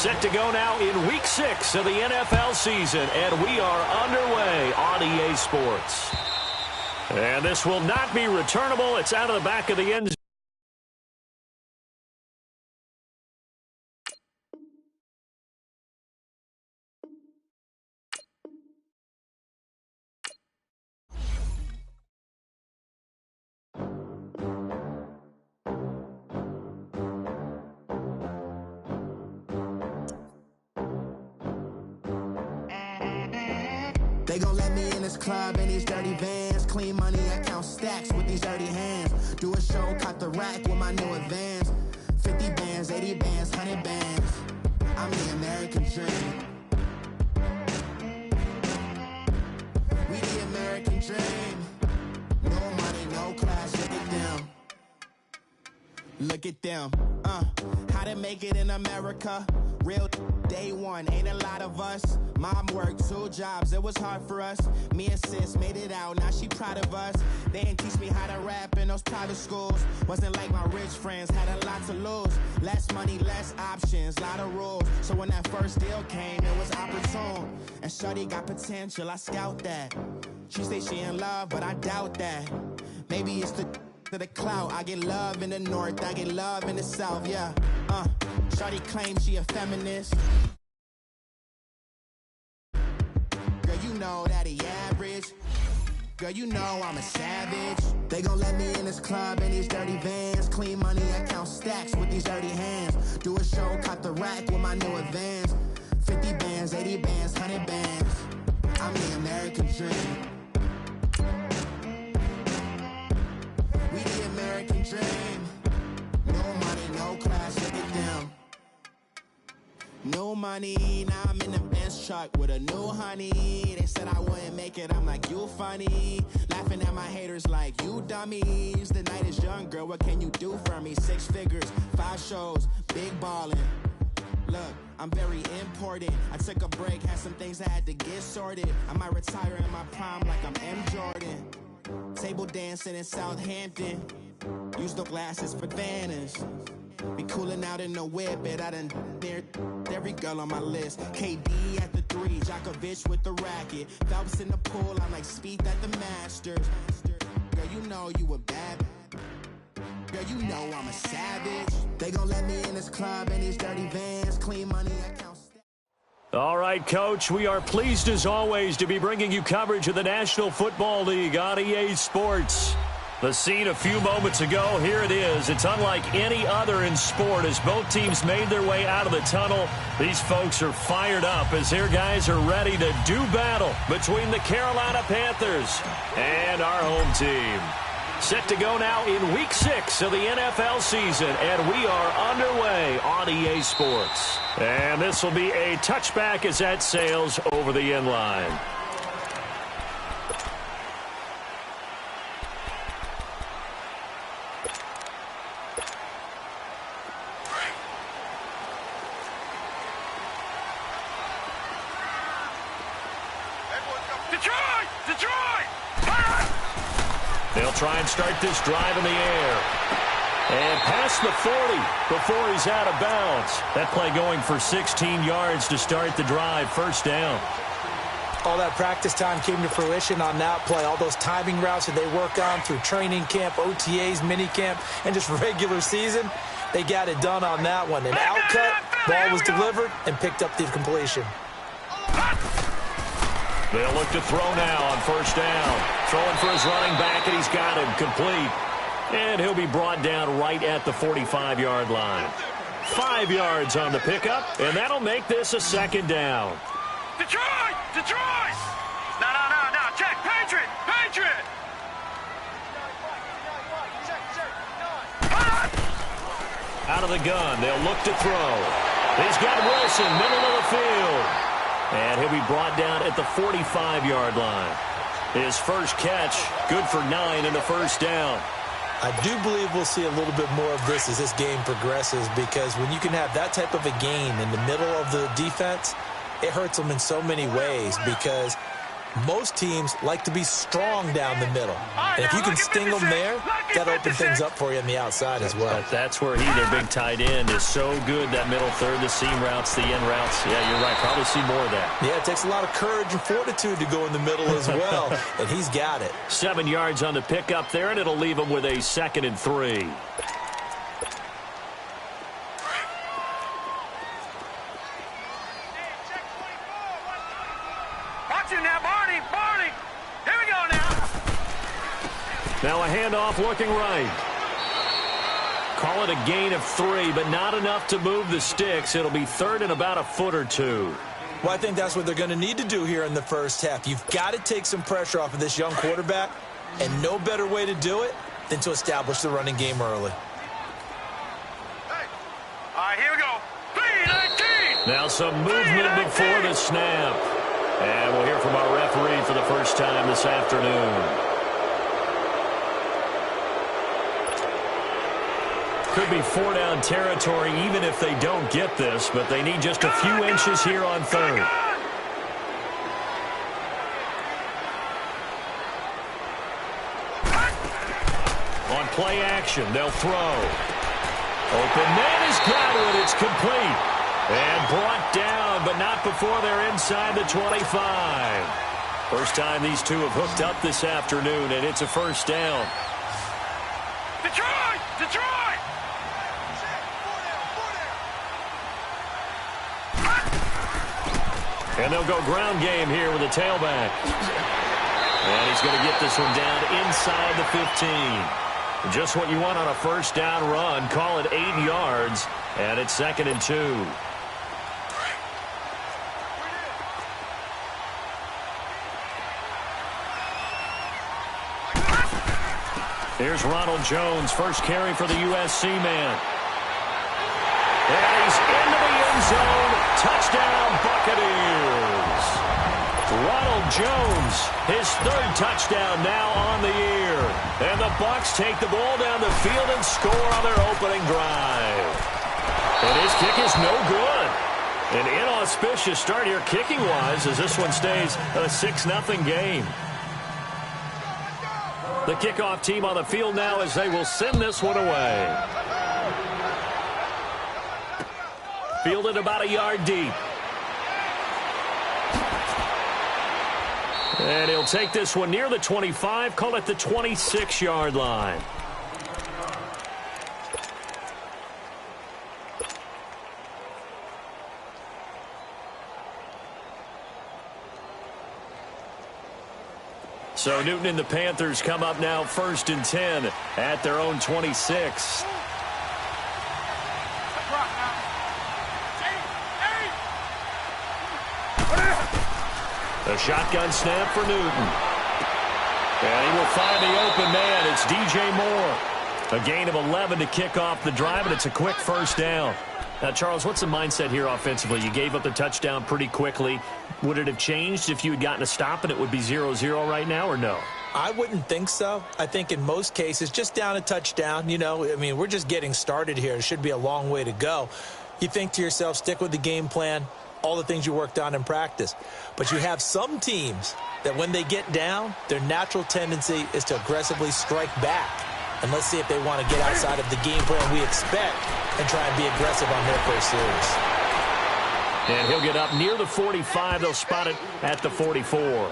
Set to go now in Week 6 of the NFL season, and we are underway on EA Sports. And this will not be returnable. It's out of the back of the end zone. They gon' let me in this club in these dirty vans. Clean money, I count stacks with these dirty hands. Do a show, caught the rack with my new advance. 50 bands, 80 bands, 100 bands. I'm the American dream. We the American dream. No money, no class, look at them. Look at them, how to make it in America. Real day one, ain't a lot of us. Mom worked 2 jobs, it was hard for us. Me and sis made it out, now she proud of us. They didn't teach me how to rap in those private schools. Wasn't like my rich friends, had a lot to lose. Less money, less options, lot of rules. So when that first deal came, it was opportune. And shorty got potential, I scout that. She say she in love, but I doubt that. Maybe it's to the clout. I get love in the north, I get love in the south, yeah. Shorty claims she a feminist. Girl, you know that he average. Girl, you know I'm a savage. They gon' let me in this club in these dirty vans. Clean money, I count stacks with these dirty hands. Do a show, caught the rack with my new advance. 50 bands, 80 bands, 100 bands. I'm the American dream. We the American dream. No money, no class, look at them. No money, now I'm in the Benz truck with a new honey. They said I wouldn't make it, I'm like, you funny. Laughing at my haters like, you dummies. The night is young, girl, what can you do for me? 6 figures, 5 shows, big ballin'. Look, I'm very important. I took a break, had some things I had to get sorted. I might retire in my prime like I'm M. Jordan. Table dancing in Southampton. Use the glasses for banners. Be cooling out in the whip, but I done there every girl on my list. KD at the 3, Djokovic with the racket. Phelps in the pool, I'm like Speed at the Masters. Girl, you know you a bad. Girl, you know I'm a savage. They gon' let me in this club in these dirty vans. Clean money, I count. All right, Coach, we are pleased as always to be bringing you coverage of the National Football League on EA Sports. The scene a few moments ago, here it is. It's unlike any other in sport as both teams made their way out of the tunnel. These folks are fired up as their guys are ready to do battle between the Carolina Panthers and our home team. Set to go now in Week 6 of the NFL season, and we are underway on EA Sports. And this will be a touchback as that sails over the end line. They'll try and start this drive in the air. And past the 40 before he's out of bounds. That play going for 16 yards to start the drive. First down. All that practice time came to fruition on that play. All those timing routes that they work on through training camp, OTAs, minicamp, and just regular season. They got it done on that one. An outcut, ball was delivered, and picked up the completion. They'll look to throw now on first down. Throwing for his running back, and he's got him complete. And he'll be brought down right at the 45-yard line. 5 yards on the pickup, and that'll make this a second down. Detroit! Detroit! No, check, Patriot! Patriot! Out of the gun, they'll look to throw. He's got Wilson, middle of the field. And he'll be brought down at the 45-yard line. His first catch, good for 9 in the first down. I do believe we'll see a little bit more of this as this game progresses, because when you can have that type of a game in the middle of the defense, it hurts them in so many ways, because most teams like to be strong down the middle. And if you can sting them there, That'll open things up for you on the outside as well. That's where their big tight end, is so good, that middle third, the seam routes, the end routes. Yeah, you're right. Probably see more of that. Yeah, it takes a lot of courage and fortitude to go in the middle as well, and he's got it. 7 yards on the pickup there, and it'll leave him with a 2nd and 3. Watch it now, Barney. Barney. Here we go now. Now a handoff looking right. Call it a gain of 3, but not enough to move the sticks. It'll be 3rd and about a foot or 2. Well, I think that's what they're going to need to do here in the first half. You've got to take some pressure off of this young quarterback, and no better way to do it than to establish the running game early. Hey. All right, here we go. 3-19. Now some movement before the snap. And we'll hear from our referee for the first time this afternoon. Could be 4-down territory even if they don't get this, but they need just a few inches here on 3rd. On play action, they'll throw. Open man has got it. It's complete. And brought down, but not before they're inside the 25. First time these two have hooked up this afternoon, and it's a first down. Detroit! Detroit! And they'll go ground game here with a tailback. And he's going to get this one down inside the 15. Just what you want on a first down run. Call it 8 yards, and it's 2nd and 2. Here's Ronald Jones, first carry for the USC man. And he's into the end zone. Touchdown, Buccaneers. Ronald Jones, his 3rd touchdown now on the year. And the Bucs take the ball down the field and score on their opening drive. And his kick is no good. An inauspicious start here kicking-wise as this one stays a 6-0 game. The kickoff team on the field now as they will send this one away. Fielded about a yard deep. And he'll take this one near the 25, call it the 26-yard line. So Newton and the Panthers come up now 1st and 10 at their own 26. A shotgun snap for Newton. And he will find the open man. It's DJ Moore. A gain of 11 to kick off the drive, and it's a quick first down. Now, Charles, what's the mindset here offensively? You gave up the touchdown pretty quickly. Would it have changed if you had gotten a stop and it would be 0-0 right now, or no? I wouldn't think so. I think in most cases, just down a touchdown, you know, I mean, we're just getting started here. It should be a long way to go. You think to yourself, stick with the game plan, all the things you worked on in practice. But you have some teams that when they get down, their natural tendency is to aggressively strike back. And let's see if they want to get outside of the game plan we expect and try and be aggressive on their first series. And he'll get up near the 45. They'll spot it at the 44.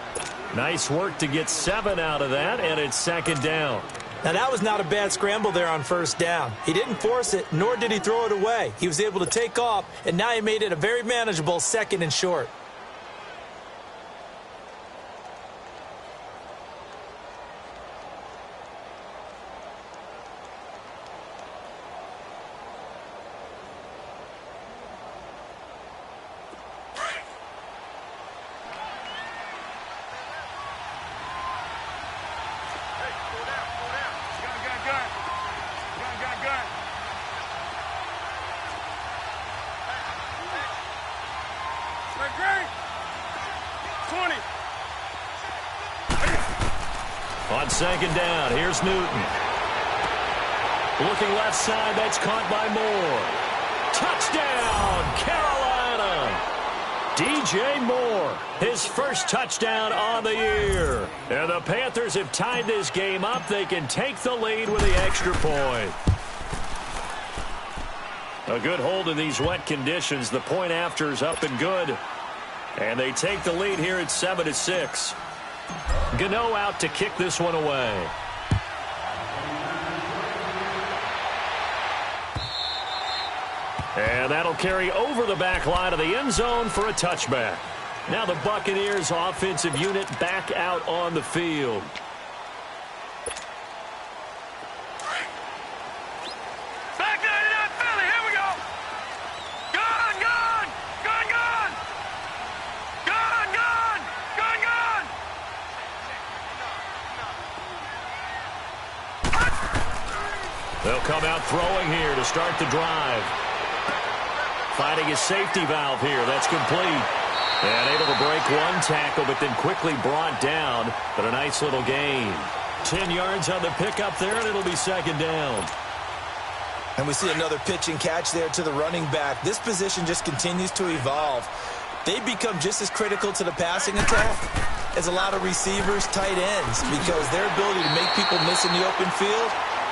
Nice work to get 7 out of that, and it's 2nd down. Now, that was not a bad scramble there on first down. He didn't force it, nor did he throw it away. He was able to take off, and now he made it a very manageable 2nd and short. On 2nd down, here's Newton. Looking left side, that's caught by Moore. Touchdown, Carolina! DJ Moore, his first touchdown on the year. And the Panthers have tied this game up. They can take the lead with the extra point. A good hold in these wet conditions. The point after is up and good. And they take the lead here at 7-6. Gano out to kick this one away. And that'll carry over the back line of the end zone for a touchback. Now the Buccaneers offensive unit back out on the field. Back to Philly. Here we go. Gone, gone. Gone, gone. Gone, gone. Gone, gone. They'll come out throwing here to start the drive. Finding his safety valve here. That's complete. And able to break one tackle, but then quickly brought down. But a nice little gain. 10 yards on the pickup there, and it'll be second down. And we see another pitch and catch there to the running back. This position just continues to evolve. They become just as critical to the passing attack as a lot of receivers, tight ends, because their ability to make people miss in the open field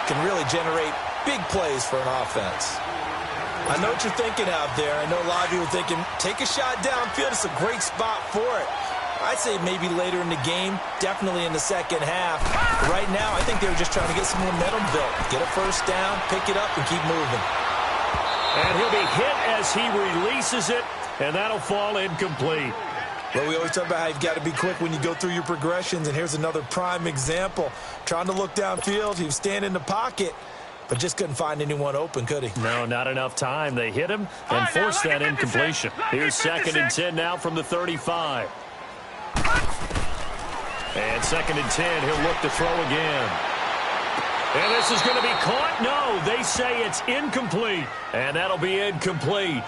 can really generate big plays for an offense. I know what you're thinking out there. I know a lot of you are thinking, take a shot downfield. It's a great spot for it. I'd say maybe later in the game, definitely in the second half. But right now, I think they were just trying to get some momentum built. Get a first down, pick it up, and keep moving. And he'll be hit as he releases it, and that'll fall incomplete. Well, we always talk about how you've got to be quick when you go through your progressions, and here's another prime example. Trying to look downfield, he was standing in the pocket, but just couldn't find anyone open, could he? No, not enough time. They hit him and forced that incompletion. Here's 2nd and 10 now from the 35. And 2nd and 10, he'll look to throw again. And this is going to be caught. No, they say it's incomplete. And that'll be incomplete.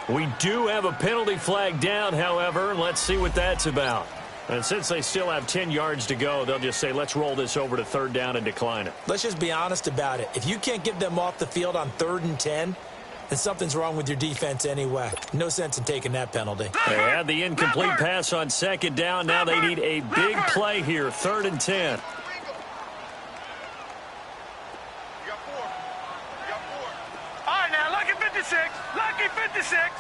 We do have a penalty flag down, however. Let's see what that's about. And since they still have 10 yards to go, they'll just say, let's roll this over to 3rd down and decline it. Let's just be honest about it. If you can't get them off the field on 3rd and 10, then something's wrong with your defense anyway. No sense in taking that penalty. They had the incomplete pass on 2nd down. Now they need a big play here, 3rd and 10. All right, now, lucky 56. Lucky 56.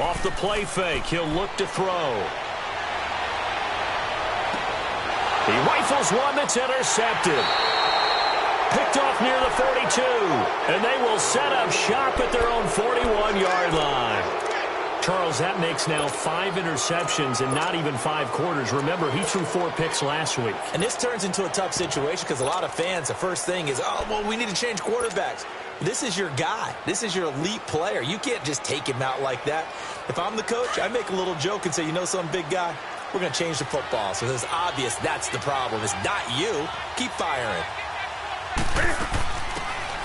Off the play fake, he'll look to throw. He rifles one that's intercepted. Picked off near the 42. And they will set up shop at their own 41-yard line. Charles, that makes now 5 interceptions in not even 5 quarters. Remember, he threw 4 picks last week. And this turns into a tough situation because a lot of fans, the first thing is, oh, well, we need to change quarterbacks. This is your guy. This is your elite player. You can't just take him out like that. If I'm the coach, I make a little joke and say, you know something, big guy? We're going to change the football. So it's obvious that's the problem. It's not you. Keep firing.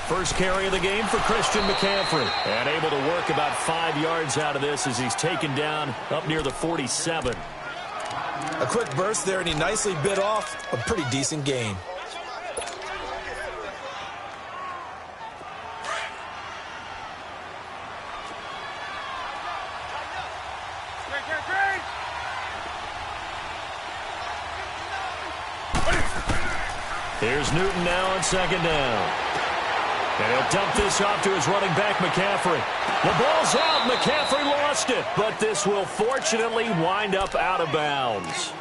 First carry of the game for Christian McCaffrey. And able to work about 5 yards out of this as he's taken down up near the 47. A quick burst there, and he nicely bit off a pretty decent gain. Here's Newton now on 2nd down. And he'll dump this off to his running back, McCaffrey. The ball's out. McCaffrey lost it. But this will fortunately wind up out of bounds.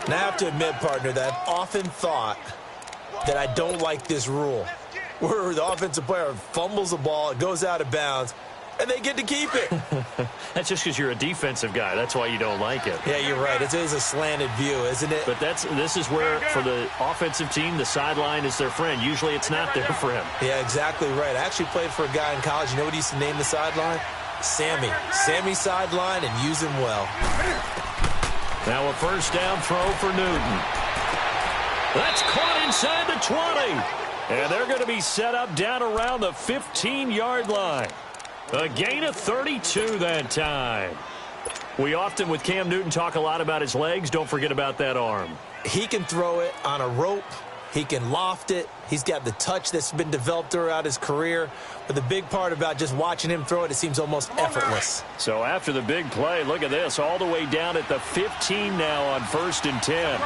Now, I have to admit, partner, that I've often thought that I don't like this rule, where the offensive player fumbles the ball, it goes out of bounds, and they get to keep it. That's just because you're a defensive guy. That's why you don't like it. Yeah, you're right. It is a slanted view, isn't it? But this is where, for the offensive team, the sideline is their friend. Usually it's not their friend. Yeah, exactly right. I actually played for a guy in college. You know what he used to name the sideline? Sammy. Sammy sideline, and use him well. Now a first down throw for Newton. That's caught inside the 20. And they're going to be set up down around the 15-yard line. A gain of 32 that time. We often, with Cam Newton, talk a lot about his legs. Don't forget about that arm. He can throw it on a rope. He can loft it. He's got the touch that's been developed throughout his career. But the big part about just watching him throw it, it seems almost effortless. So after the big play, look at this, all the way down at the 15 now on 1st and 10.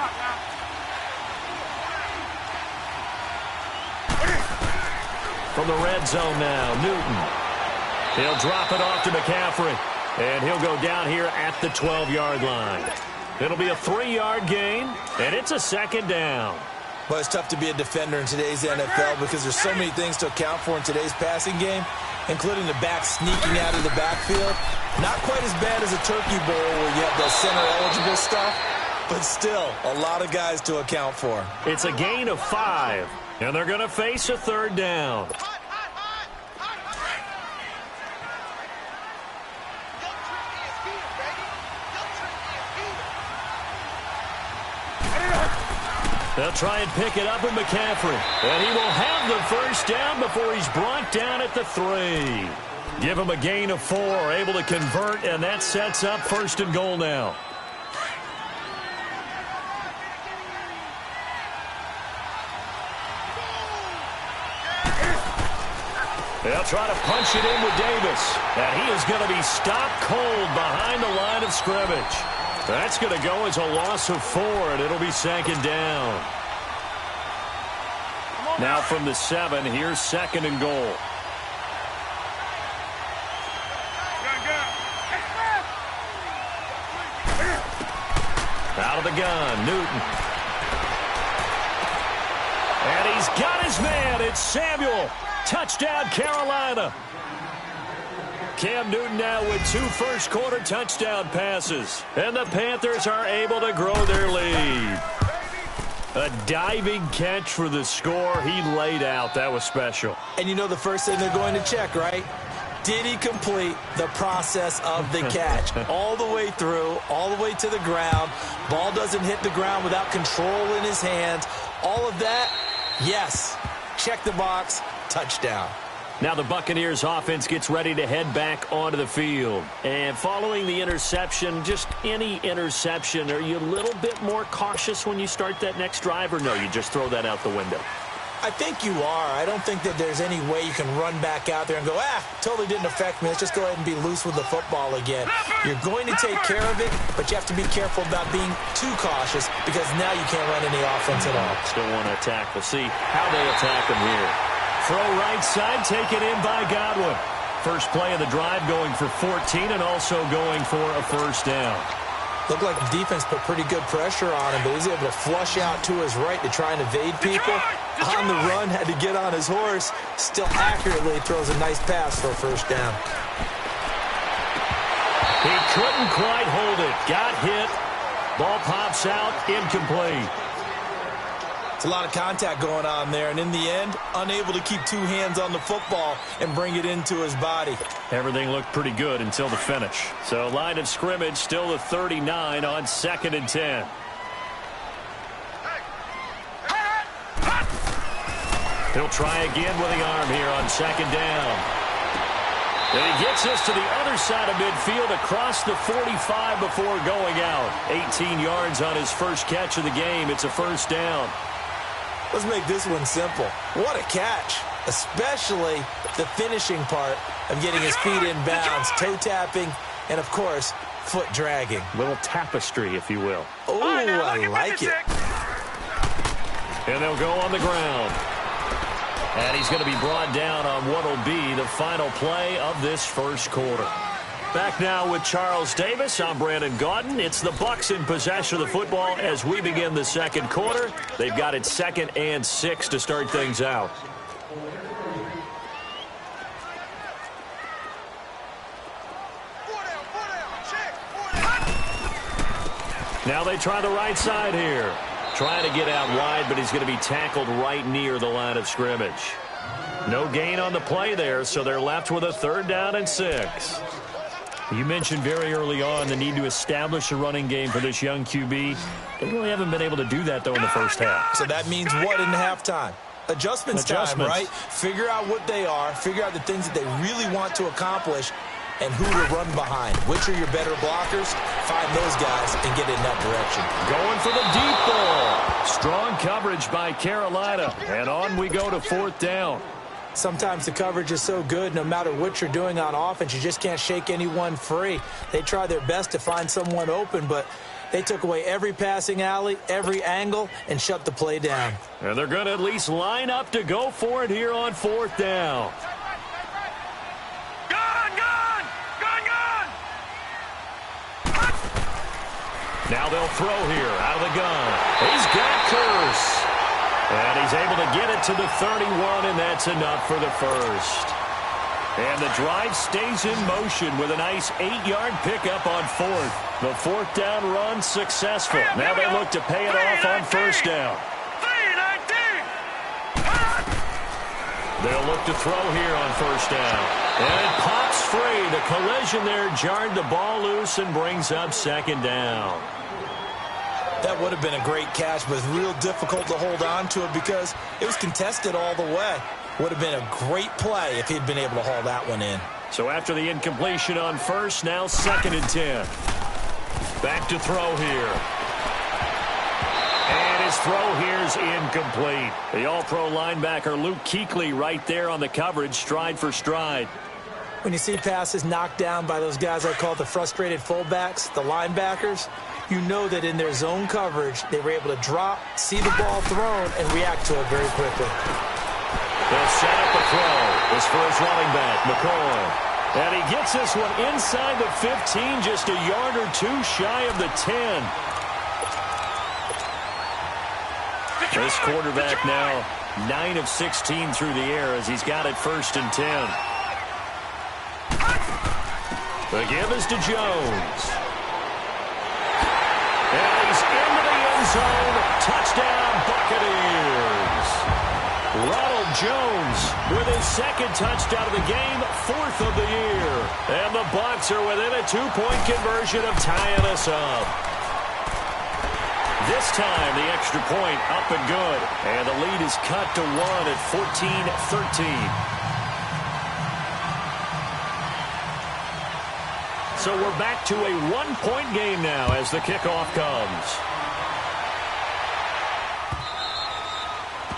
From the red zone now, Newton. He'll drop it off to McCaffrey. And he'll go down here at the 12-yard line. It'll be a 3-yard gain, and it's a 2nd down. Well, it's tough to be a defender in today's NFL because there's so many things to account for in today's passing game, including the back sneaking out of the backfield. Not quite as bad as a turkey bowl where you have the center-eligible stuff, but still a lot of guys to account for. It's a gain of 5, and they're going to face a 3rd down. They'll try and pick it up with McCaffrey. And he will have the 1st down before he's brought down at the 3. Give him a gain of 4, able to convert, and that sets up 1st and goal now. They'll try to punch it in with Davis. And he is going to be stopped cold behind the line of scrimmage. That's going to go as a loss of 4, and it'll be 2nd down. Now from the 7, here's 2nd and goal. Out of the gun, Newton. And he's got his man. It's Samuel. Touchdown, Carolina. Cam Newton now with 2 first-quarter touchdown passes. And the Panthers are able to grow their lead. A diving catch for the score. He laid out. That was special. And you know the first thing they're going to check, right? Did he complete the process of the catch? All the way through, all the way to the ground. Ball doesn't hit the ground without control in his hands. All of that, yes. Check the box. Touchdown. Now the Buccaneers offense gets ready to head back onto the field. And following the interception, just any interception, are you a little bit more cautious when you start that next drive, or no, you just throw that out the window? I think you are. I don't think that there's any way you can run back out there and go, totally didn't affect me. Let's just go ahead and be loose with the football again. You're going to take care of it, but you have to be careful about being too cautious because now you can't run any offense at all. Still want to attack. We'll see how they attack them here. Throw right side, taken in by Godwin. First play of the drive going for 14 and also going for a 1st down. Looked like the defense put pretty good pressure on him, but he's able to flush out to his right to try and evade people. On the run, had to get on his horse. Still accurately throws a nice pass for a 1st down. He couldn't quite hold it. Got hit. Ball pops out, incomplete. It's a lot of contact going on there, and in the end, unable to keep 2 hands on the football and bring it into his body. Everything looked pretty good until the finish. So line of scrimmage still the 39 on 2nd and 10. He'll try again with the arm here on 2nd down. And he gets us to the other side of midfield across the 45 before going out. 18 yards on his first catch of the game. It's a 1st down. Let's make this one simple. What a catch, especially the finishing part of getting his feet in bounds, toe tapping, and, of course, foot dragging. Little tapestry, if you will. Oh, I like it. And they'll go on the ground. And he's going to be brought down on what will be the final play of this 1st quarter. Back now with Charles Davis. I'm Brandon Gaudin. It's the Bucs in possession of the football as we begin the 2nd quarter. They've got it 2nd and 6 to start things out. Now they try the right side here. Trying to get out wide, but he's going to be tackled right near the line of scrimmage. No gain on the play there, so they're left with a 3rd down and 6. You mentioned very early on the need to establish a running game for this young QB. They really haven't been able to do that, though, in the first half. So that means what in halftime? Adjustments time, right? Figure out what they are, figure out the things that they really want to accomplish, and who to run behind. Which are your better blockers? Find those guys and get in that direction. Going for the deep ball. Strong Good coverage by Carolina. And on we go to 4th down. Sometimes the coverage is so good, no matter what you're doing on offense, you just can't shake anyone free. They try their best to find someone open, but they took away every passing alley, every angle, and shut the play down. And they're going to at least line up to go for it here on 4th down. Now they'll throw here out of the gun. He's got Curse. And he's able to get it to the 31, and that's enough for the first. And the drive stays in motion with a nice 8-yard pickup on 4th. The 4th down run successful. Now they look to pay it off on 1st down. They'll look to throw here on 1st down. And it pops free. The collision there jarred the ball loose and brings up 2nd down. That would have been a great catch, but it's real difficult to hold on to it because it was contested all the way. Would have been a great play if he'd been able to haul that one in. So after the incompletion on 1st, now 2nd and 10. Back to throw here. And his throw here's incomplete. The all-pro linebacker Luke Kuechly right there on the coverage, stride for stride. When you see passes knocked down by those guys I call the frustrated fullbacks, the linebackers, you know that in their zone coverage, they were able to drop, see the ball thrown, and react to it very quickly. They'll set up a throw. This for his running back, McCoy. And he gets this one inside the 15, just a yard or two shy of the 10. This quarterback now 9 of 16 through the air as he's got it 1st and 10. The give is to Jones. And he's into the end zone. Touchdown, Buccaneers. Ronald Jones with his 2nd touchdown of the game, 4th of the year. And the Bucs are within a 2-point conversion of tying us up. This time, the extra point up and good. And the lead is cut to 1 at 14-13. So we're back to a 1-point game now as the kickoff comes.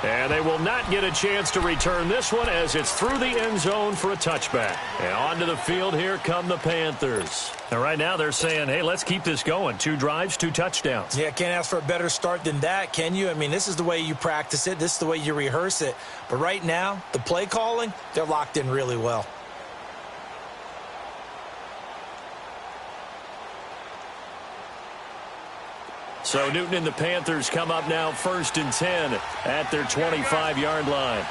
And they will not get a chance to return this one as it's through the end zone for a touchback. And onto the field, here come the Panthers. And right now they're saying, hey, let's keep this going. 2 drives, 2 touchdowns. Yeah, can't ask for a better start than that, can you? I mean, this is the way you practice it. This is the way you rehearse it. But right now, the play calling, they're locked in really well. So Newton and the Panthers come up now 1st and 10 at their 25-yard line.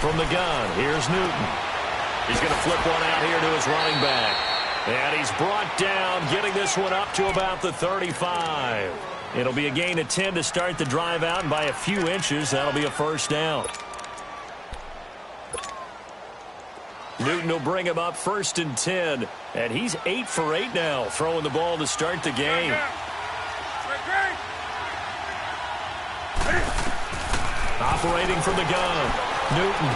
From the gun, here's Newton. He's going to flip one out here to his running back. And he's brought down, getting this one up to about the 35. It'll be a gain of 10 to start the drive out, and by a few inches, that'll be a 1st down. Newton will bring him up 1st and 10, and he's 8 for 8 now, throwing the ball to start the game. Operating from the gun, Newton.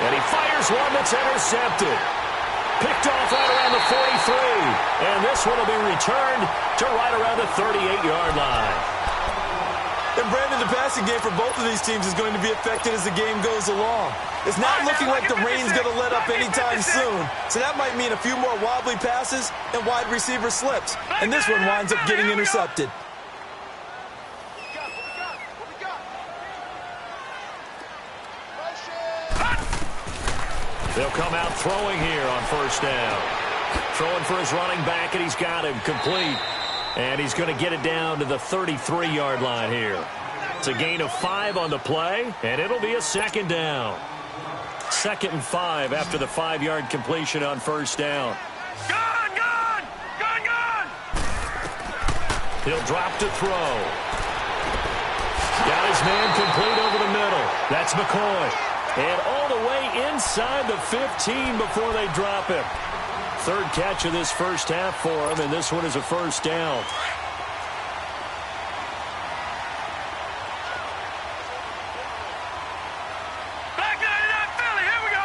And he fires one that's intercepted. Picked off right around the 43, and this one will be returned to right around the 38-yard line. And Brandon, the passing game for both of these teams is going to be affected as the game goes along. It's not looking like the rain's going to let up anytime soon. So that might mean a few more wobbly passes and wide receiver slips. And this one winds up getting intercepted. They'll come out throwing here on 1st down. Throwing for his running back, and he's got him complete. And he's going to get it down to the 33-yard line here. It's a gain of 5 on the play, and it'll be a 2nd down. 2nd and 5 after the 5-yard completion on 1st down. Gun! He'll drop to throw. Got his man complete over the middle. That's McCoy. And all the way inside the 15 before they drop him. 3rd catch of this first half for him, and this one is a 1st down. Back 99 Philly, here we go.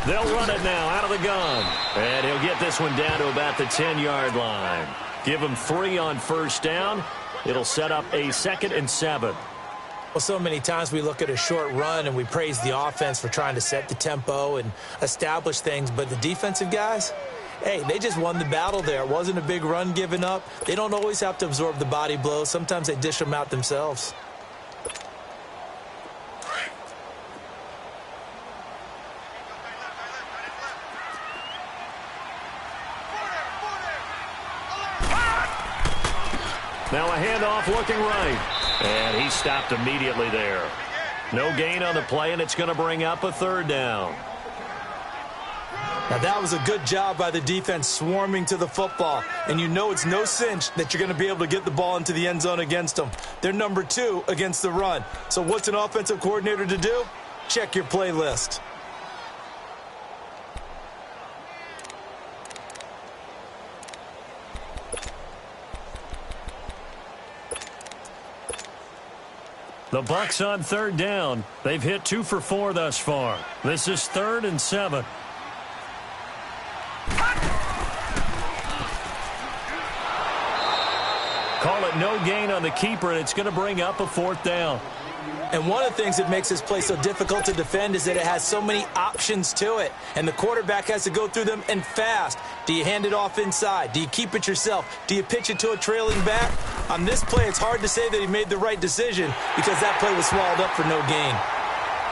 They'll run it now out of the gun. And he'll get this one down to about the 10-yard line. Give him 3 on first down. It'll set up a 2nd and 7. Well, so many times we look at a short run and we praise the offense for trying to set the tempo and establish things. But the defensive guys, hey, they just won the battle there. It wasn't a big run given up. They don't always have to absorb the body blows. Sometimes they dish them out themselves. Now a handoff looking right. And he stopped immediately there. No gain on the play, and it's going to bring up a 3rd down. Now that was a good job by the defense swarming to the football. And you know it's no cinch that you're going to be able to get the ball into the end zone against them. They're number 2 against the run. So what's an offensive coordinator to do? Check your playlist. The Bucs on 3rd down. They've hit 2 for 4 thus far. This is 3rd and 7. Call it no gain on the keeper, and it's going to bring up a 4th down. And one of the things that makes this play so difficult to defend is that it has so many options to it. And the quarterback has to go through them and fast. Do you hand it off inside? Do you keep it yourself? Do you pitch it to a trailing back? On this play, it's hard to say that he made the right decision because that play was swallowed up for no gain.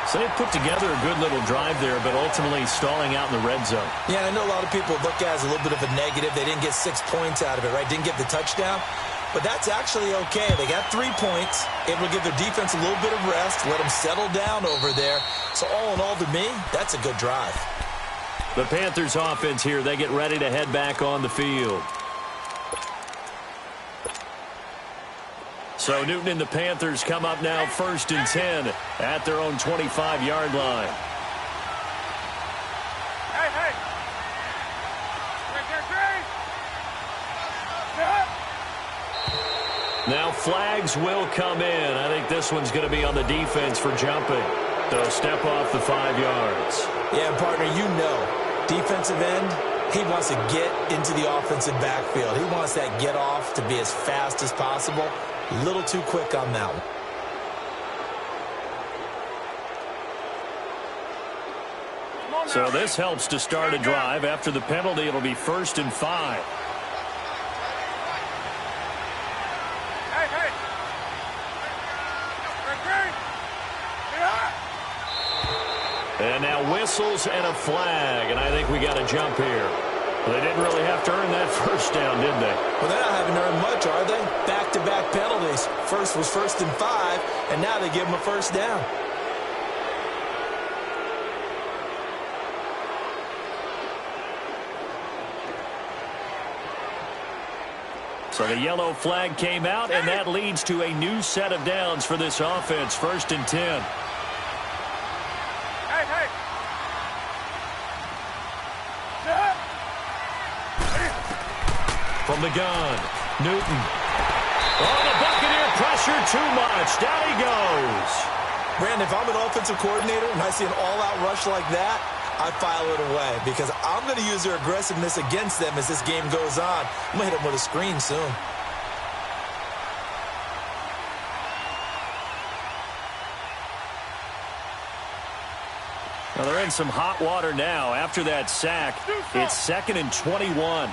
So they put together a good little drive there, but ultimately stalling out in the red zone. Yeah, I know a lot of people look at it as a little bit of a negative. They didn't get 6 points out of it, right? Didn't get the touchdown. But that's actually okay. They got 3 points, able to give their defense a little bit of rest, let them settle down over there. So all in all, to me, that's a good drive. The Panthers offense here, they get ready to head back on the field. So Newton and the Panthers come up now 1st and 10 at their own 25-yard line. Hey, hey. Now flags will come in. I think this one's going to be on the defense for jumping. They'll step off the 5 yards. Yeah, partner, you know, defensive end, he wants to get into the offensive backfield. He wants that get off to be as fast as possible. A little too quick on that one. So this helps to start a drive. After the penalty, it'll be 1st and 5. And now whistles and a flag, and I think we got a jump here. They didn't really have to earn that 1st down, did they? Well, they're not having to earn much, are they? Back-to-back penalties. First was 1st and 5, and now they give them a 1st down. So the yellow flag came out, and that leads to a new set of downs for this offense. 1st and 10. From the gun, Newton. Oh, the Buccaneer pressure too much. Down he goes. Brandon, if I'm an offensive coordinator and I see an all-out rush like that, I file it away because I'm going to use their aggressiveness against them as this game goes on. I'm going to hit them with a screen soon. Well, they're in some hot water now. After that sack, it's 2nd and 21.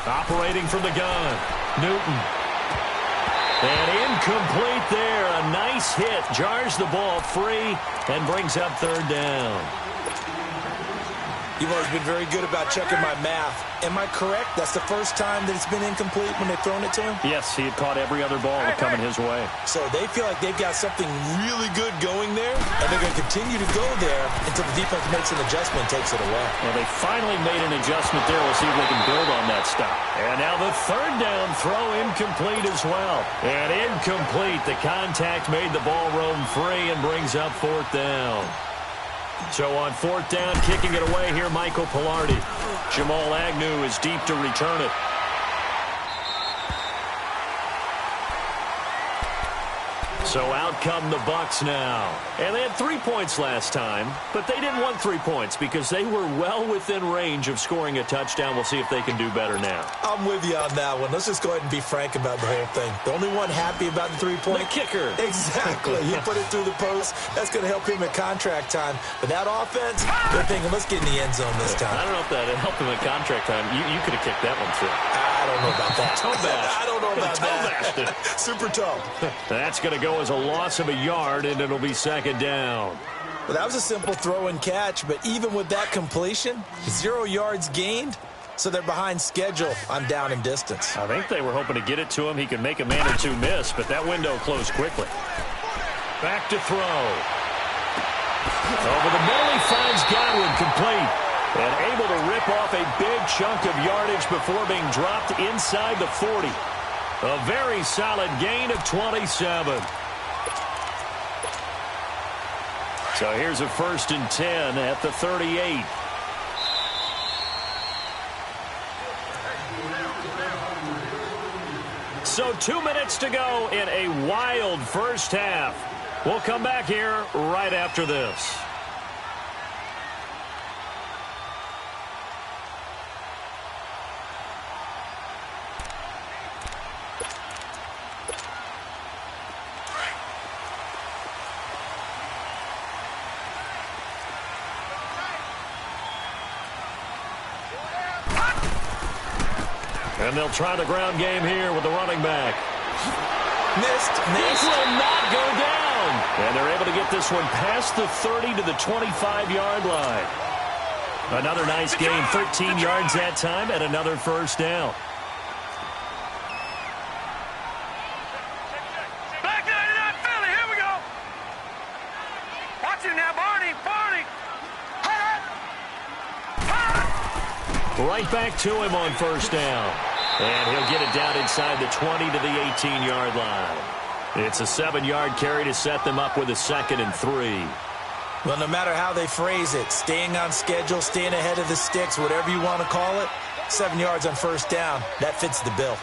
Operating from the gun, Newton. And incomplete there. A nice hit. Jars the ball free and brings up 3rd down. You've always been very good about checking my math. Am I correct? That's the first time that it's been incomplete when they've thrown it to him? Yes, he had caught every other ball coming his way. So they feel like they've got something really good going there, and they're going to continue to go there until the defense makes an adjustment and takes it away. Well, they finally made an adjustment there. We'll see if they can build on that stop. And now the 3rd down throw incomplete as well. And incomplete. The contact made the ball roam free and brings up 4th down. So on 4th down, kicking it away here, Michael Pilardi. Jamal Agnew is deep to return it. So out come the Bucs now. And they had 3 points last time, but they didn't want 3 points because they were well within range of scoring a touchdown. We'll see if they can do better now. I'm with you on that one. Let's just go ahead and be frank about the whole thing. The only one happy about the 3-point? The kicker. Exactly. He put it through the post. That's going to help him at contract time. But that offense, they're thinking, let's get in the end zone this time. I don't know if that helped him at contract time. You could have kicked that one through. I don't know about that. Toe bash. I don't know about that. Super toe. That's going to go as a loss of a yard, and it'll be second down. Well, that was a simple throw and catch, but even with that completion, 0 yards gained, so they're behind schedule on down and distance. I think they were hoping to get it to him. He could make a man or two miss, but that window closed quickly. Back to throw. Over the middle, he finds Godwin complete. And able to rip off a big chunk of yardage before being dropped inside the 40. A very solid gain of 27. So here's a 1st and 10 at the 38. So 2 minutes to go in a wild first half. We'll come back here right after this. And they'll try the ground game here with the running back. Missed. This will not go down. And they're able to get this one past the 30 to the 25-yard line. Another nice gain, 13 yards that time, and another first down. Back 99 Philly, here we go. Watch him now, Barney. Right back to him on first down. And he'll get it down inside the 20 to the 18-yard line. It's a 7-yard carry to set them up with a 2nd and 3. Well, no matter how they phrase it, staying on schedule, staying ahead of the sticks, whatever you want to call it, 7 yards on first down, that fits the bill.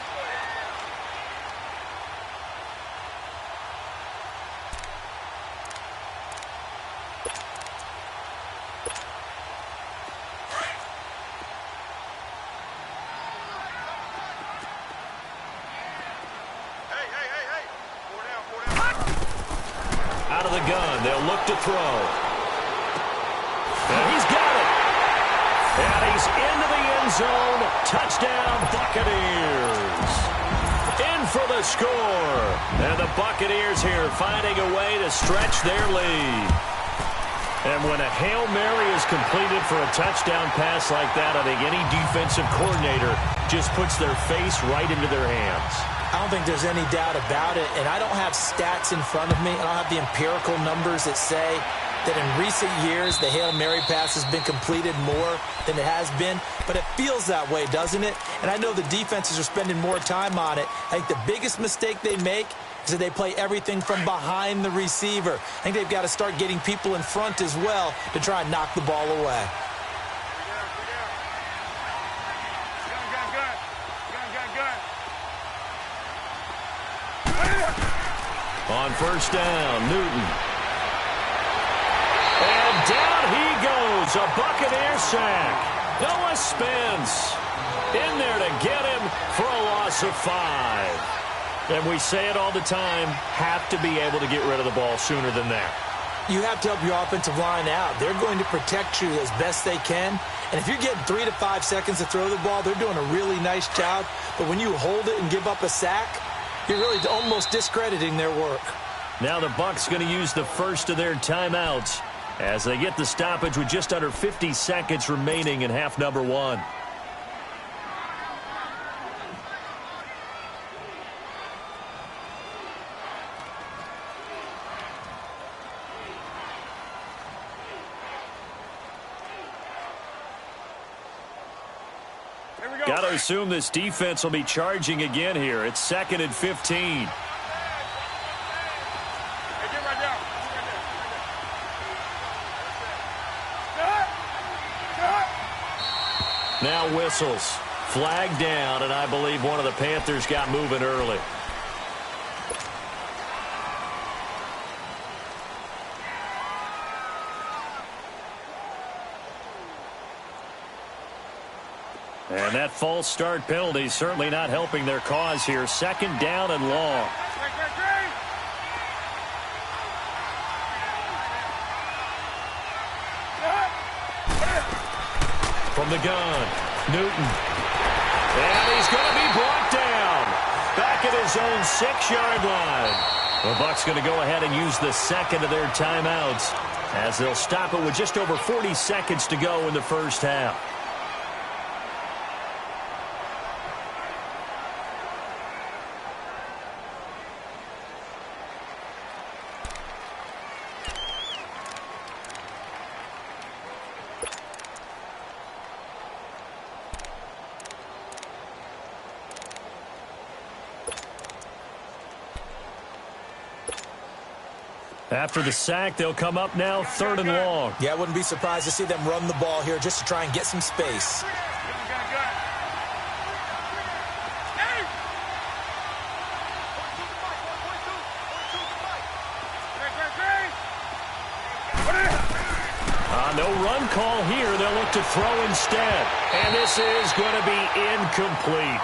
Out of the gun, they'll look to throw. And he's got it. And he's into the end zone. Touchdown, Buccaneers. In for the score. And the Buccaneers here finding a way to stretch their lead. And when a Hail Mary is completed for a touchdown pass like that, I think any defensive coordinator just puts their face right into their hands. I don't think there's any doubt about it, and I don't have stats in front of me. I don't have the empirical numbers that say that in recent years the Hail Mary pass has been completed more than it has been, but it feels that way, doesn't it? And I know the defenses are spending more time on it. I think the biggest mistake they make is that they play everything from behind the receiver. I think they've got to start getting people in front as well to try and knock the ball away. On first down, Newton. And down he goes, a Buccaneer sack. Noah Spence in there to get him for a loss of 5. And we say it all the time, have to be able to get rid of the ball sooner than that. You have to help your offensive line out. They're going to protect you as best they can. And if you're getting 3 to 5 seconds to throw the ball, they're doing a really nice job. But when you hold it and give up a sack, you're really almost discrediting their work. Now the Bucs going to use the first of their timeouts as they get the stoppage with just under 50 seconds remaining in half number 1. Got to assume this defense will be charging again here. It's 2nd and 15. Now whistles. Flag down, and I believe one of the Panthers got moving early. And that false start penalty certainly not helping their cause here. Second down and long. From the gun, Newton. And he's going to be brought down. Back at his own 6-yard line. The Bucs going to go ahead and use the second of their timeouts as they'll stop it with just over 40 seconds to go in the first half. After the sack, they'll come up now, 3rd and long. Yeah, I wouldn't be surprised to see them run the ball here just to try and get some space. No run call here. They'll look to throw instead. And this is going to be incomplete.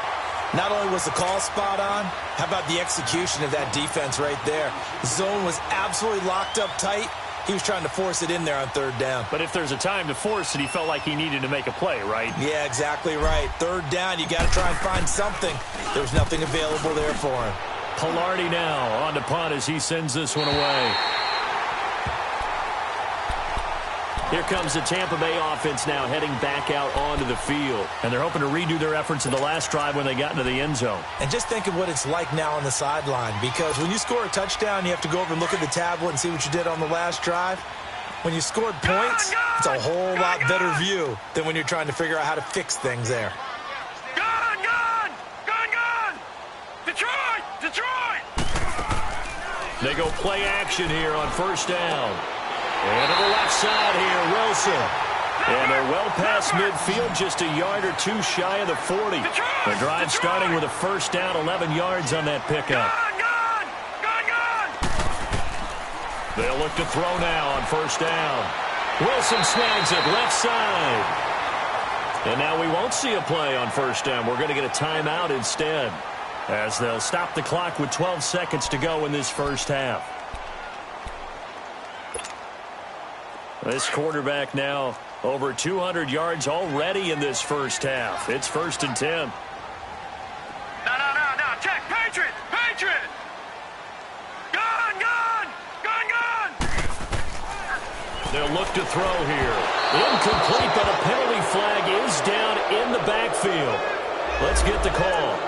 Not only was the call spot on, how about the execution of that defense right there? The zone was absolutely locked up tight. He was trying to force it in there on 3rd down. But if there's a time to force it, he felt like he needed to make a play, right? Yeah, exactly right. 3rd down, you got to try and find something. There's nothing available there for him. Pilardi now on to punt as he sends this one away. Here comes the Tampa Bay offense now heading back out onto the field. And they're hoping to redo their efforts in the last drive when they got into the end zone. And just think of what it's like now on the sideline, because when you score a touchdown, you have to go over and look at the tablet and see what you did on the last drive. When you scored points, it's a whole lot better view than when you're trying to figure out how to fix things there. Gun! Detroit! They go play action here on 1st down. And to the left side here, Wilson. And they're well past midfield, just a yard or two shy of the 40. The drive starting with a 1st down, 11 yards on that pickup. Gun! They'll look to throw now on 1st down. Wilson snags it left side. And now we won't see a play on 1st down. We're going to get a timeout instead, as they'll stop the clock with 12 seconds to go in this first half. This quarterback now over 200 yards already in this first half. It's 1st and 10. No. Check. Patriot! Gun! They'll look to throw here. Incomplete, but a penalty flag is down in the backfield. Let's get the call.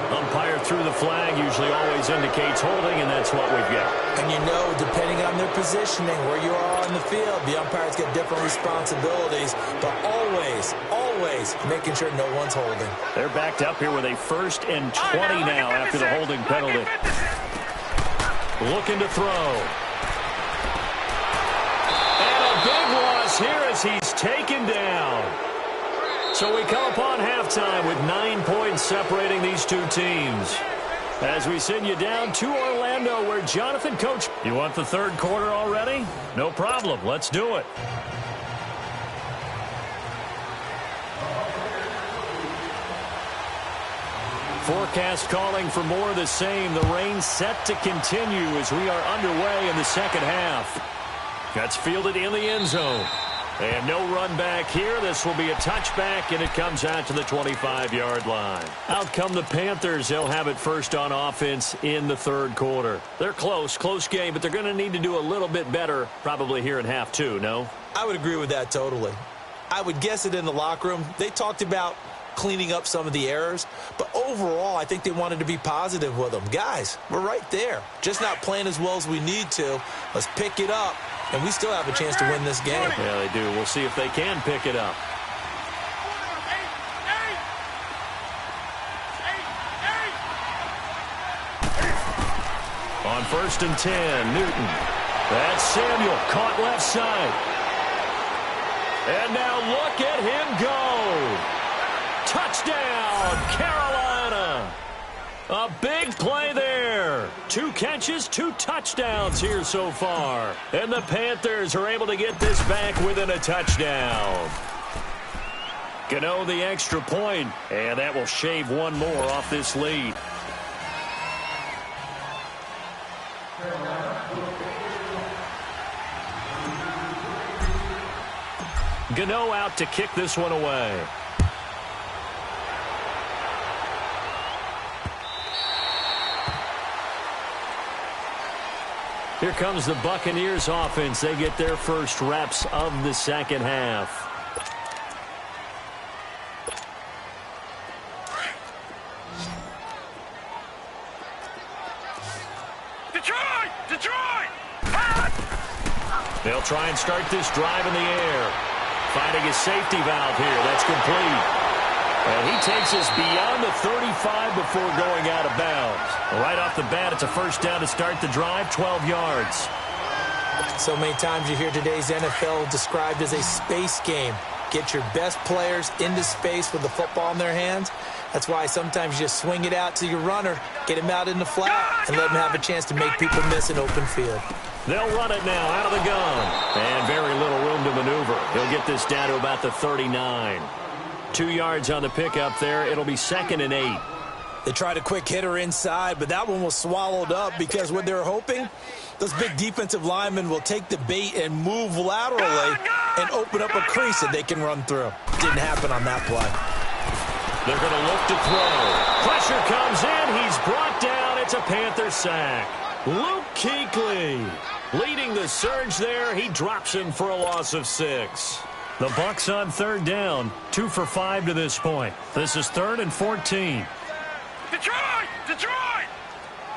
Umpire threw the flag, usually always indicates holding, and that's what we've got. And you know, depending on their positioning, where you are on the field, the umpires get different responsibilities, but always making sure no one's holding. They're backed up here with a 1st and 20 now after the holding penalty. Looking to throw. And a big loss here as he's taken down. So we come upon halftime with 9 points separating these two teams. As we send you down to Orlando, where Jonathan, Coach, you want the 3rd quarter already? No problem. Let's do it. Forecast calling for more of the same. The rain set to continue as we are underway in the second half. That's fielded in the end zone. And no run back here. This will be a touchback, and it comes out to the 25-yard line. Out come the Panthers. They'll have it first on offense in the 3rd quarter. They're close game, but they're going to need to do a little bit better probably here in half 2, no? I would agree with that totally. I would guess it in the locker room. They talked about cleaning up some of the errors, but overall, I think they wanted to be positive with them. Guys, we're right there. Just not playing as well as we need to. Let's pick it up. And we still have a chance to win this game. Yeah, they do. We'll see if they can pick it up. On 1st and 10, Newton. That's Samuel, caught left side. And now look at him go. Touchdown, Carolina. A big play there. 2 catches, 2 touchdowns here so far. And the Panthers are able to get this back within a touchdown. Gano the extra point, and that will shave one more off this lead. Gano out to kick this one away. Here comes the Buccaneers offense. They get their first reps of the second half. They'll try and start this drive in the air. Finding his safety valve here. That's complete. And he takes us beyond the 35 before going out of bounds. Right off the bat, it's a first down to start the drive, 12 yards. So many times you hear today's NFL described as a space game. Get your best players into space with the football in their hands. That's why sometimes you just swing it out to your runner, get him out in the flat, and let him have a chance to make people miss an open field. They'll run it now out of the gun. And very little room to maneuver. He'll get this down to about the 39. 2 yards on the pickup there. It'll be 2nd and 8. They tried a quick hitter inside, but that one was swallowed up because what they're hoping, those big defensive linemen will take the bait and move laterally and open up a crease that they can run through. Didn't happen on that play. They're going to look to throw. Pressure comes in. He's brought down. It's a Panther sack. Luke Kuechly leading the surge there. He drops him for a loss of 6. The Bucs on third down. 2 for 5 to this point. This is 3rd and 14. Detroit! Detroit!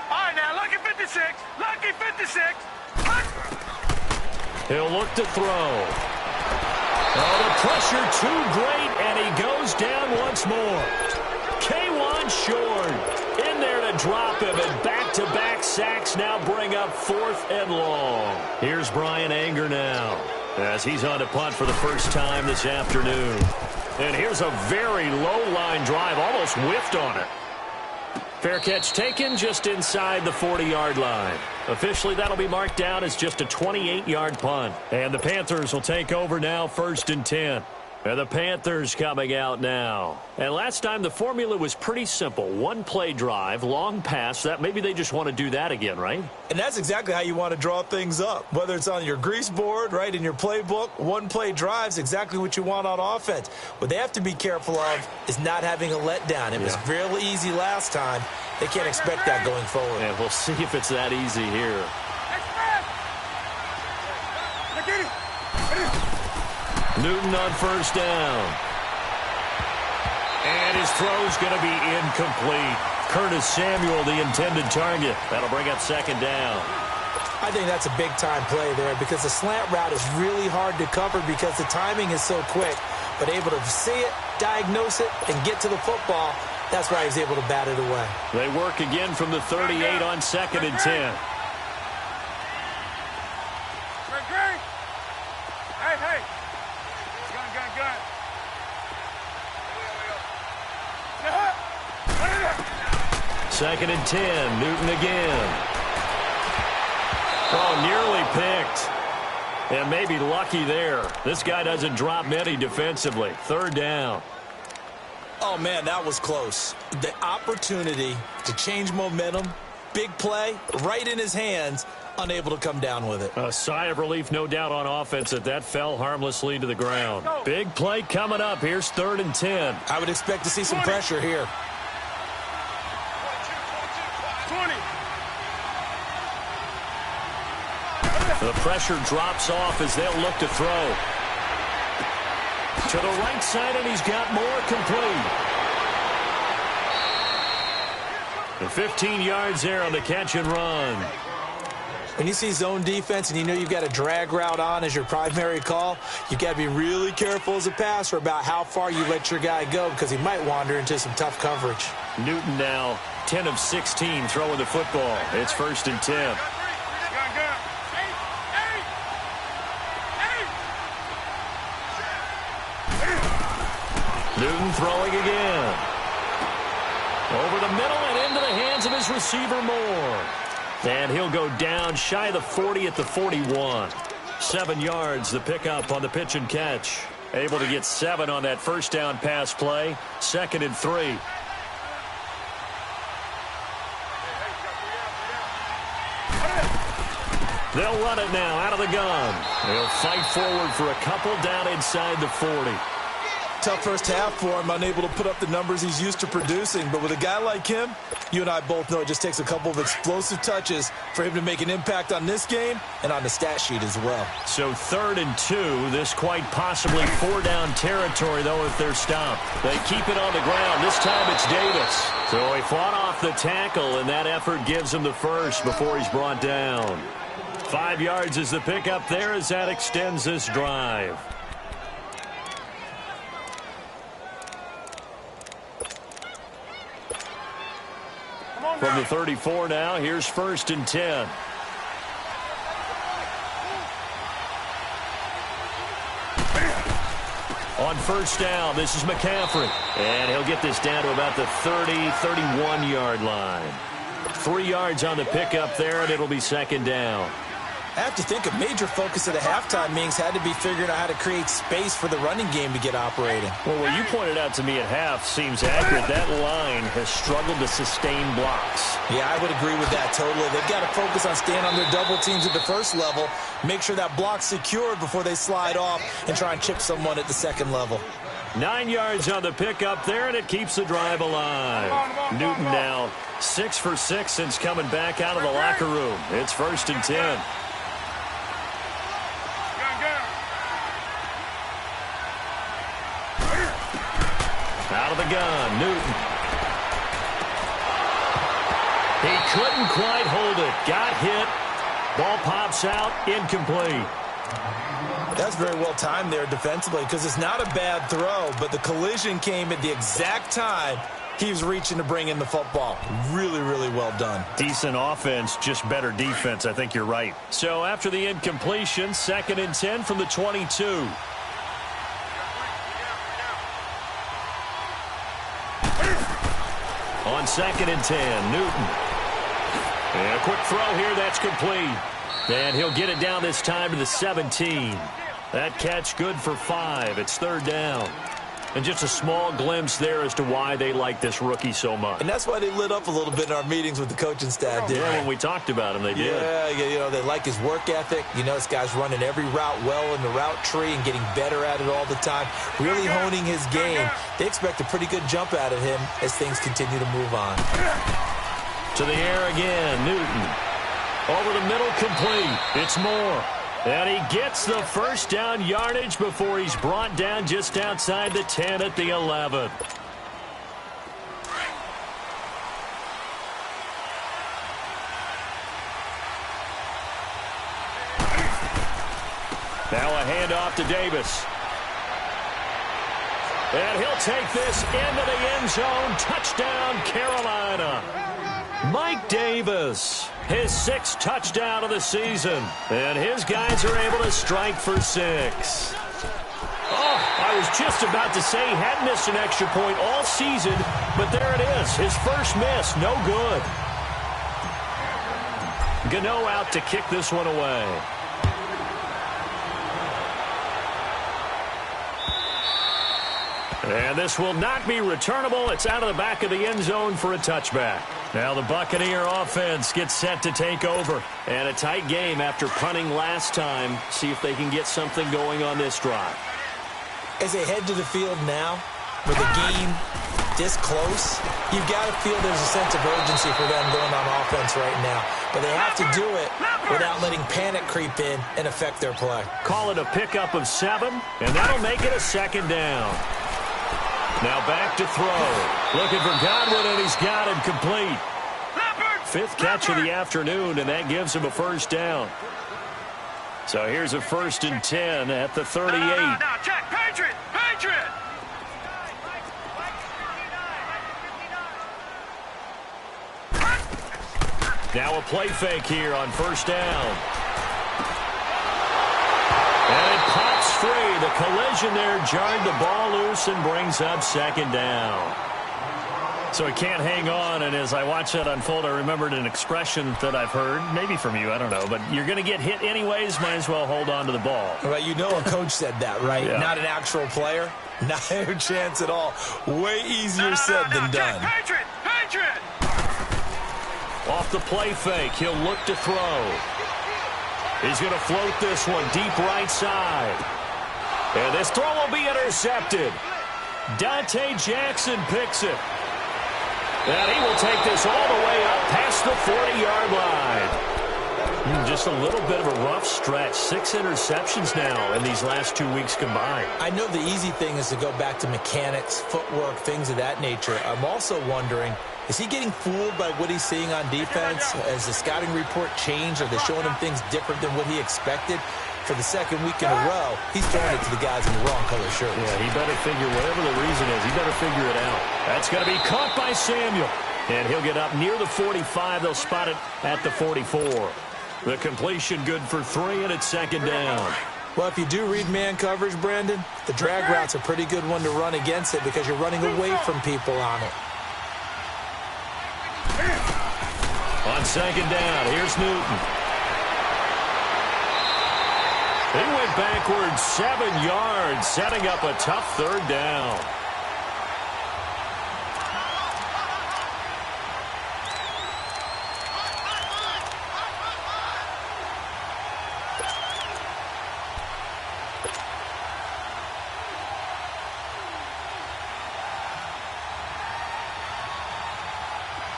All right, now, lucky 56. Lucky 56. He'll look to throw. Oh, the pressure too great, and he goes down once more. K'Wan Short in there to drop him, and back-to-back sacks now bring up 4th and long. Here's Brian Anger now as he's on to punt for the first time this afternoon. And here's a very low-line drive, almost whiffed on it. Fair catch taken just inside the 40-yard line. Officially, that'll be marked down as just a 28-yard punt. And the Panthers will take over now, 1st and 10. And the Panthers coming out now. And last time the formula was pretty simple. 1-play drive, long pass. That maybe they just want to do that again, right? And that's exactly how you want to draw things up. Whether it's on your grease board, right, in your playbook, 1-play drive's exactly what you want on offense. What they have to be careful of is not having a letdown. It was real easy last time. They can't expect that going forward. And we'll see if it's that easy here. Newton on first down. And his throw's going to be incomplete. Curtis Samuel, the intended target. That'll bring up 2nd down. I think that's a big-time play there because the slant route is really hard to cover because the timing is so quick. But able to see it, diagnose it, and get to the football, that's why he's able to bat it away. They work again from the 38 on 2nd and 10. Hey. 2nd and 10. Newton again. Oh, nearly picked. And maybe lucky there. This guy doesn't drop many defensively. 3rd down. Oh, man, that was close. The opportunity to change momentum, big play, right in his hands, unable to come down with it. A sigh of relief, no doubt, on offense that fell harmlessly to the ground. Big play coming up. Here's 3rd and 10. I would expect to see some pressure here. 20. The pressure drops off as they'll look to throw. To the right side, and he's got more complete. And 15 yards there on the catch and run. When you see zone defense and you know you've got a drag route on as your primary call, you've got to be really careful as a passer about how far you let your guy go because he might wander into some tough coverage. Newton now 10 of 16 throwing the football. It's 1st and 10. Newton throwing again. Over the middle and into the hands of his receiver Moore. And he'll go down shy of the 40 at the 41. 7 yards, the pickup on the pitch and catch. Able to get 7 on that first down pass play. 2nd and 3. They'll run it now out of the gun. They'll fight forward for a couple down inside the 40. Tough first half for him, unable to put up the numbers he's used to producing. But with a guy like him, you and I both know it just takes a couple of explosive touches for him to make an impact on this game and on the stat sheet as well. So 3rd and 2. This quite possibly 4-down territory, though, if they're stopped. They keep it on the ground. This time it's Davis. So he fought off the tackle, and that effort gives him the first before he's brought down. 5 yards is the pickup there as that extends this drive. From the 34 now, here's 1st and 10. On 1st down, this is McCaffrey. And he'll get this down to about the 30, 31-yard line. 3 yards on the pickup there, and it'll be 2nd down. I have to think a major focus of the halftime meetings had to be figuring out how to create space for the running game to get operating. Well, what you pointed out to me at half seems accurate. That line has struggled to sustain blocks. Yeah, I would agree with that totally. They've got to focus on staying on their double teams at the first level, make sure that block's secured before they slide off and try and chip someone at the 2nd level. 9 yards on the pickup there, and it keeps the drive alive. Newton now 6 for 6 since coming back out of the locker room. It's 1st and 10. Out of the gun, Newton. He couldn't quite hold it. Got hit. Ball pops out, incomplete. That's very well timed there defensively because it's not a bad throw, but the collision came at the exact time he was reaching to bring in the football. Really, really well done. Decent offense, just better defense. I think you're right. So after the incompletion, 2nd and 10 from the 22. On 2nd and 10, Newton. And a quick throw here, that's complete. And he'll get it down this time to the 17. That catch good for 5. It's 3rd down. And just a small glimpse there as to why they like this rookie so much. And that's why they lit up a little bit in our meetings with the coaching staff, didn't they? When we talked about him, they did. Yeah, you know, they like his work ethic. You know, this guy's running every route well in the route tree and getting better at it all the time, really honing his game. They expect a pretty good jump out of him as things continue to move on. To the air again, Newton. Over the middle, complete. It's Moore. And he gets the 1st down yardage before he's brought down just outside the 10 at the 11. Now a handoff to Davis. And he'll take this into the end zone. Touchdown, Carolina. Mike Davis, his 6th touchdown of the season. And his guys are able to strike for 6. Oh, I was just about to say he hadn't missed an extra point all season, but there it is. His first miss, no good. Gano out to kick this one away. And this will not be returnable. It's out of the back of the end zone for a touchback. Now the Buccaneer offense gets set to take over. And a tight game after punting last time. See if they can get something going on this drive. As they head to the field now, with the game this close, you've got to feel there's a sense of urgency for them going on offense right now. But they have to do it without letting panic creep in and affect their play. Call it a pickup of 7, and that'll make it a 2nd down. Now back to throw. Looking for Godwin, and he's got him complete. 5th catch of the afternoon, and that gives him a 1st down. So here's a 1st and 10 at the 38. Now, check. Patriot! Patriot! Now a play fake here on 1st down. And it pops free. The collision there jarred the ball loose and brings up 2nd down. So he can't hang on, and as I watch that unfold, I remembered an expression that I've heard, maybe from you, I don't know, but you're going to get hit anyways, might as well hold on to the ball. Right, you know a coach said that, right? Yeah. Not an actual player. Not a chance at all. Way easier said than done. Patriot! Off the play fake, he'll look to throw. He's going to float this one deep right side. And this throw will be intercepted. Dante Jackson picks it. And he will take this all the way up past the 40-yard line. Just a little bit of a rough stretch. 6 interceptions now in these last 2 weeks combined. I know the easy thing is to go back to mechanics, footwork, things of that nature. I'm also wondering, is he getting fooled by what he's seeing on defense? Has the scouting report changed? Are they showing him things different than what he expected? For the second week in a row, he's throwing it to the guys in the wrong color shirts. Yeah, he better figure, whatever the reason is, he better figure it out. That's going to be caught by Samuel. And he'll get up near the 45. They'll spot it at the 44. The completion good for 3, and it's second down. Well, if you do read man coverage, Brandon, the drag route's a pretty good one to run against it because you're running away from people on it. On second down, here's Newton. He went backwards 7 yards, setting up a tough third down.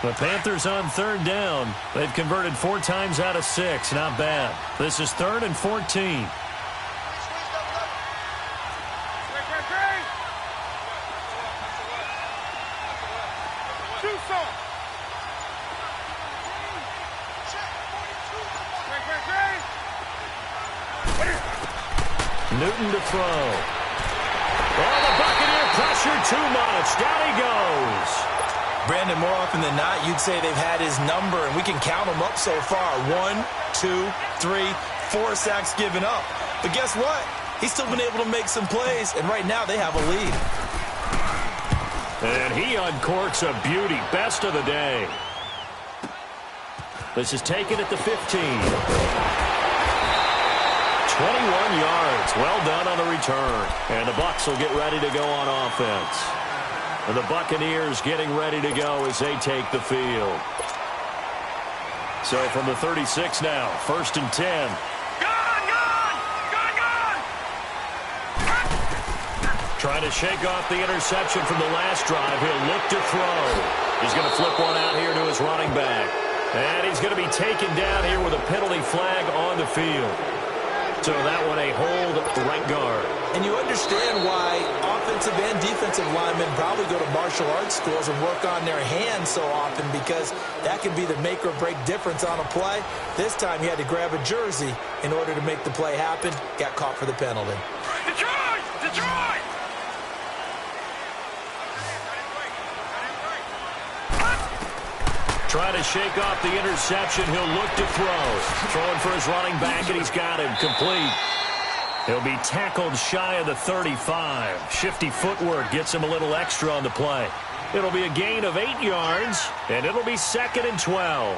The Panthers on third down. They've converted 4 times out of 6. Not bad. This is 3rd and 14. Newton to throw. Oh, the Buccaneer pressure too much. Down he goes. Brandon, more often than not, you'd say they've had his number, and we can count them up so far. 1, 2, 3, 4 sacks given up. But guess what? He's still been able to make some plays, and right now they have a lead. And he uncorks a beauty. Best of the day. This is taken at the 15. 21 yards. Well done on the return. And the Bucs will get ready to go on offense. And the Buccaneers getting ready to go as they take the field. So from the 36 now, 1st and 10. Trying to shake off the interception from the last drive. He'll look to throw. He's going to flip one out here to his running back. And he's going to be taken down here with a penalty flag on the field. So that one a hold right guard. And you understand why offensive and defensive linemen probably go to martial arts schools and work on their hands so often, because that can be the make or break difference on a play. This time he had to grab a jersey in order to make the play happen. Got caught for the penalty. Detroit! Detroit! Trying to shake off the interception. He'll look to throw. Throwing for his running back, and he's got him complete. He'll be tackled shy of the 35. Shifty footwork gets him a little extra on the play. It'll be a gain of 8 yards, and it'll be 2nd and 12.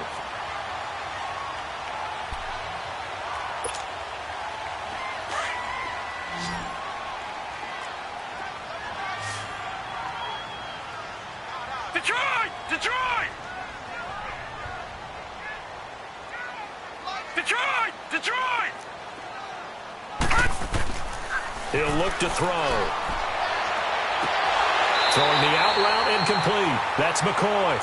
Detroit! Detroit! Detroit! Detroit! He'll look to throw. Throwing the out route incomplete. That's McCoy.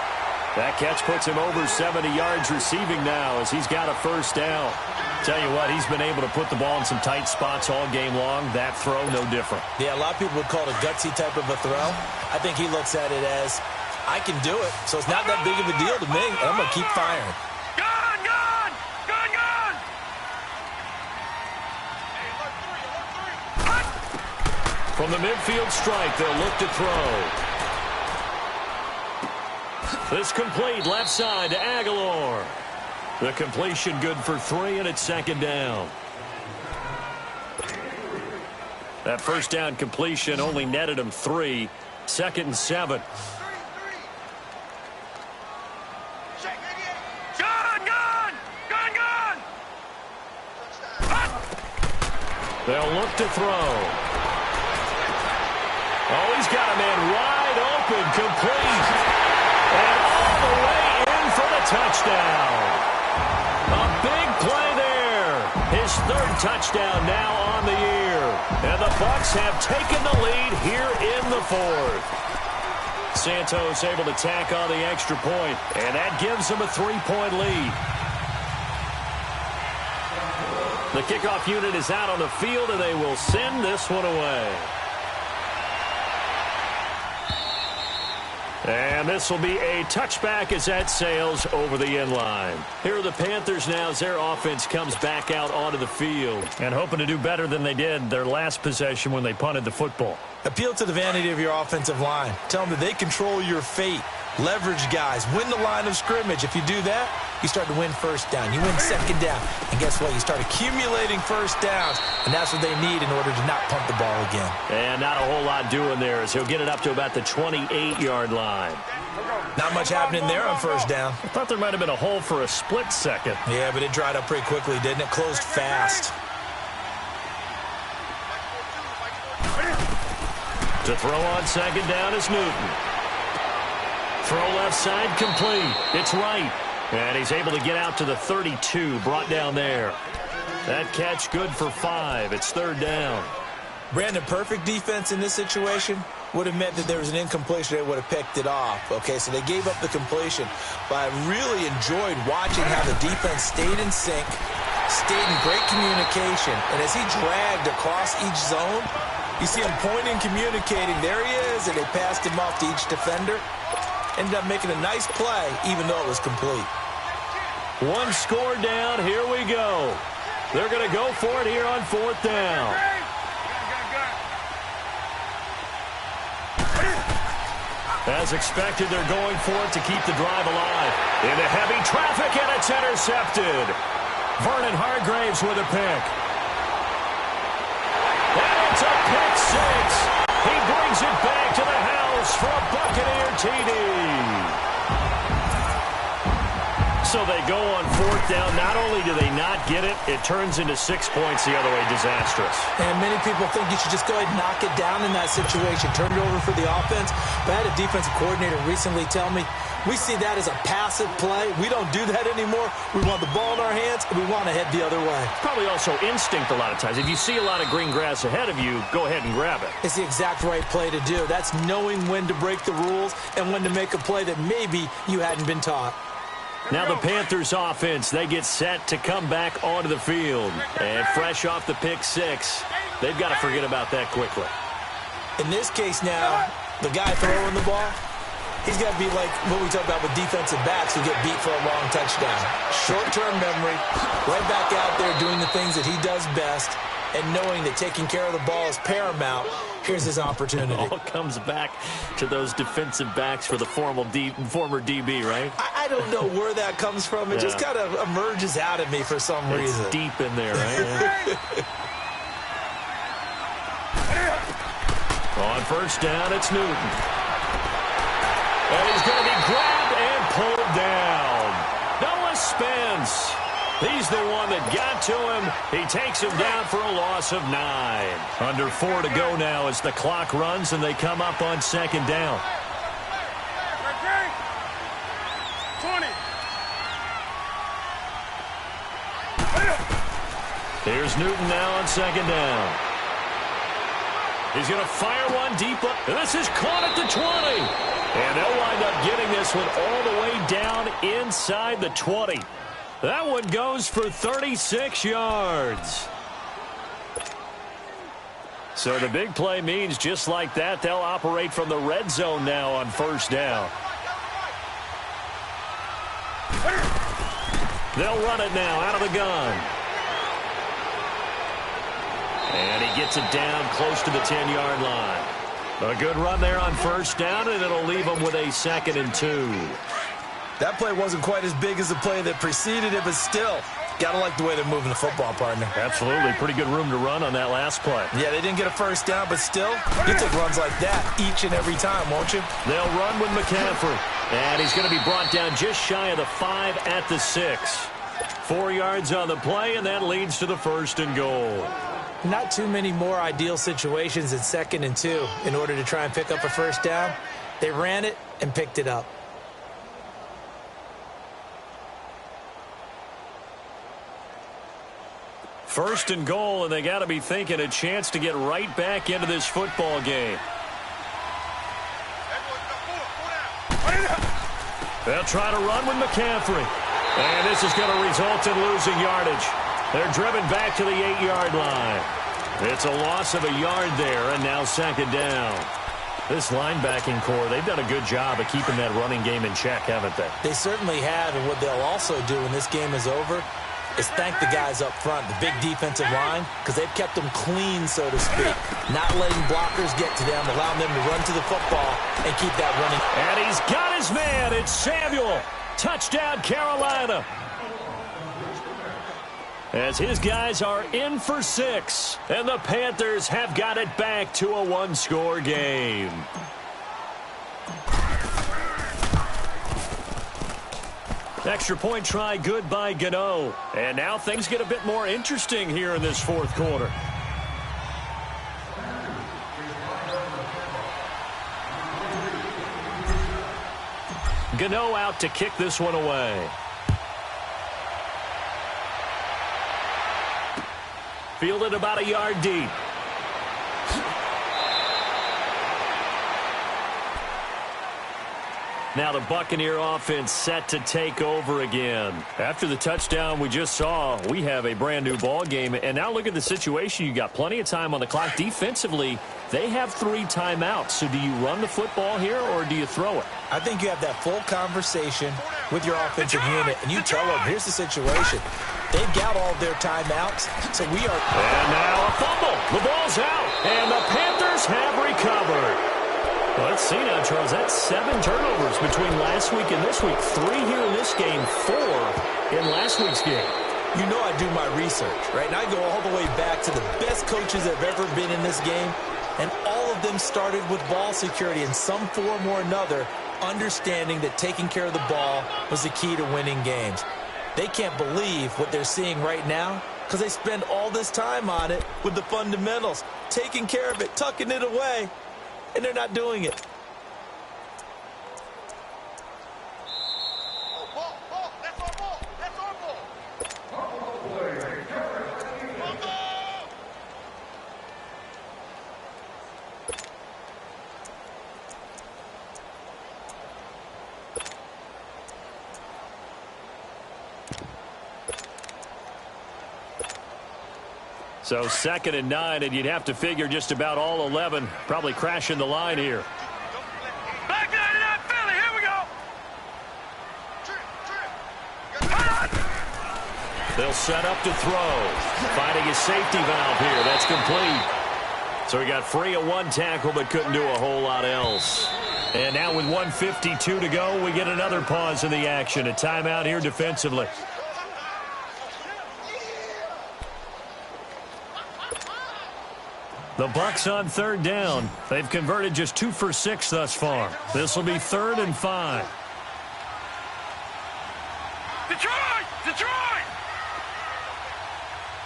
That catch puts him over 70 yards receiving now as he's got a first down. Tell you what, he's been able to put the ball in some tight spots all game long. That throw, no different. Yeah, a lot of people would call it a gutsy type of a throw. I think he looks at it as, I can do it, so it's not that big of a deal to me, and I'm going to keep firing. Gun! Gun! Gun! Gun! From the midfield strike, they'll look to throw. This complete left side to Aguilar. The completion good for 3, and it's 2nd down. That first down completion only netted him 3. 2nd and 7. They'll look to throw. Oh, he's got a man wide open, complete. And all the way in for the touchdown. A big play there. His third touchdown now on the year. And the Bucs have taken the lead here in the fourth. Santos able to tack on the extra point, and that gives him a 3-point lead. The kickoff unit is out on the field, and they will send this one away. And this will be a touchback as that sails over the end line. Here are the Panthers now as their offense comes back out onto the field and hoping to do better than they did their last possession when they punted the football. Appeal to the vanity of your offensive line. Tell them that they control your fate. Leverage guys. Win the line of scrimmage. If you do that, you start to win first down. You win second down. And guess what? You start accumulating first downs. And that's what they need in order to not punt the ball again. And not a whole lot doing there as he'll get it up to about the 28-yard line. Not much happening there on first down. I thought there might have been a hole for a split second. Yeah, but it dried up pretty quickly, didn't it? Closed fast. To throw on second down is Newton. Throw left side complete. It's right. And he's able to get out to the 32, brought down there. That catch good for 5. It's third down. Brandon, perfect defense in this situation would have meant that there was an incompletion. They would have picked it off. Okay, so they gave up the completion. But I really enjoyed watching how the defense stayed in sync, stayed in great communication. And as he dragged across each zone, you see him pointing, communicating. There he is, and they passed him off to each defender. Ended up making a nice play, even though it was complete. One score down. Here we go. They're going to go for it here on fourth down. As expected, they're going for it to keep the drive alive. Into heavy traffic, and it's intercepted. Vernon Hargraves with a pick. And it's a pick six. He brings it back to the house for a Buccaneer TD. So they go on fourth down. Not only do they not get it, it turns into 6 points the other way. Disastrous. And many people think you should just go ahead and knock it down in that situation. Turn it over for the offense. But I had a defensive coordinator recently tell me, we see that as a passive play. We don't do that anymore. We want the ball in our hands, and we want to head the other way. Probably also instinct a lot of times. If you see a lot of green grass ahead of you, go ahead and grab it. It's the exact right play to do. That's knowing when to break the rules and when to make a play that maybe you hadn't been taught. Now the Panthers offense, they get set to come back onto the field. And fresh off the pick six, they've got to forget about that quickly. In this case now, the guy throwing the ball, he's got to be like what we talk about with defensive backs who get beat for a long touchdown. Short-term memory, right back out there doing the things that he does best, and knowing that taking care of the ball is paramount. Here's his opportunity. It all comes back to those defensive backs for the former DB, right? I don't know where that comes from. It just kind of emerges out of me for some reason. It's deep in there, right? On first down, it's Newton. And he's going to be grabbed and pulled down. Noah Spence. He's the one that got to him. He takes him down for a loss of 9. Under 4 to go now as the clock runs and they come up on second down. 20. Here's Newton now on second down. He's going to fire one deep up. And this is caught at the 20. And they'll wind up getting this one all the way down inside the 20. That one goes for 36 yards. So the big play means just like that, they'll operate from the red zone now on first down. They'll run it now out of the gun. And he gets it down close to the 10-yard line. A good run there on first down, and it'll leave them with a 2nd and 2. That play wasn't quite as big as the play that preceded it, but still, got to like the way they're moving the football, partner. Absolutely. Pretty good room to run on that last play. Yeah, they didn't get a first down, but still, you take runs like that each and every time, won't you? They'll run with McCaffrey. And he's going to be brought down just shy of the 5 at the 6. 4 yards on the play, and that leads to the 1st and goal. Not too many more ideal situations in 2nd and 2 in order to try and pick up a first down. They ran it and picked it up. First and goal, and they got to be thinking a chance to get right back into this football game. They'll try to run with McCaffrey. And this is going to result in losing yardage. They're driven back to the 8-yard line. It's a loss of a yard there, and now 2nd down. This linebacking core, they've done a good job of keeping that running game in check, haven't they? They certainly have, and what they'll also do when this game is over is thank the guys up front, the big defensive line, because they've kept them clean, so to speak. Not letting blockers get to them, allowing them to run to the football and keep that running. And he's got his man. It's Samuel. Touchdown, Carolina. As his guys are in for 6, and the Panthers have got it back to a 1-score game. Extra point try good by Gano. And now things get a bit more interesting here in this 4th quarter. Gano out to kick this one away. Fielded about a yard deep. Now the Buccaneer offense set to take over again. After the touchdown we just saw, we have a brand new ball game. And now look at the situation. You got plenty of time on the clock. Defensively, they have 3 timeouts. So do you run the football here or do you throw it? I think you have that full conversation with your offensive unit, and you tell them, here's the situation. They've got all their timeouts, so we are... And now a fumble. The ball's out, and the Panthers have recovered. Well, let's see now, Charles. That's 7 turnovers between last week and this week. 3 here in this game, 4 in last week's game. You know I do my research, right? And I go all the way back to the best coaches that have ever been in this game, and all of them started with ball security in some form or another, understanding that taking care of the ball was the key to winning games. They can't believe what they're seeing right now because they spend all this time on it with the fundamentals, taking care of it, tucking it away, and they're not doing it. So 2nd and 9, and you'd have to figure just about all 11 probably crashing the line here. Back 99 Philly, here we go. They'll set up to throw. Finding his safety valve here. That's complete. So he got free of 1 tackle but couldn't do a whole lot else. And now with 1:52 to go, we get another pause in the action. A timeout here defensively. The Bucs on 3rd down. They've converted just 2 for 6 thus far. This will be 3rd and 5. Detroit! Detroit!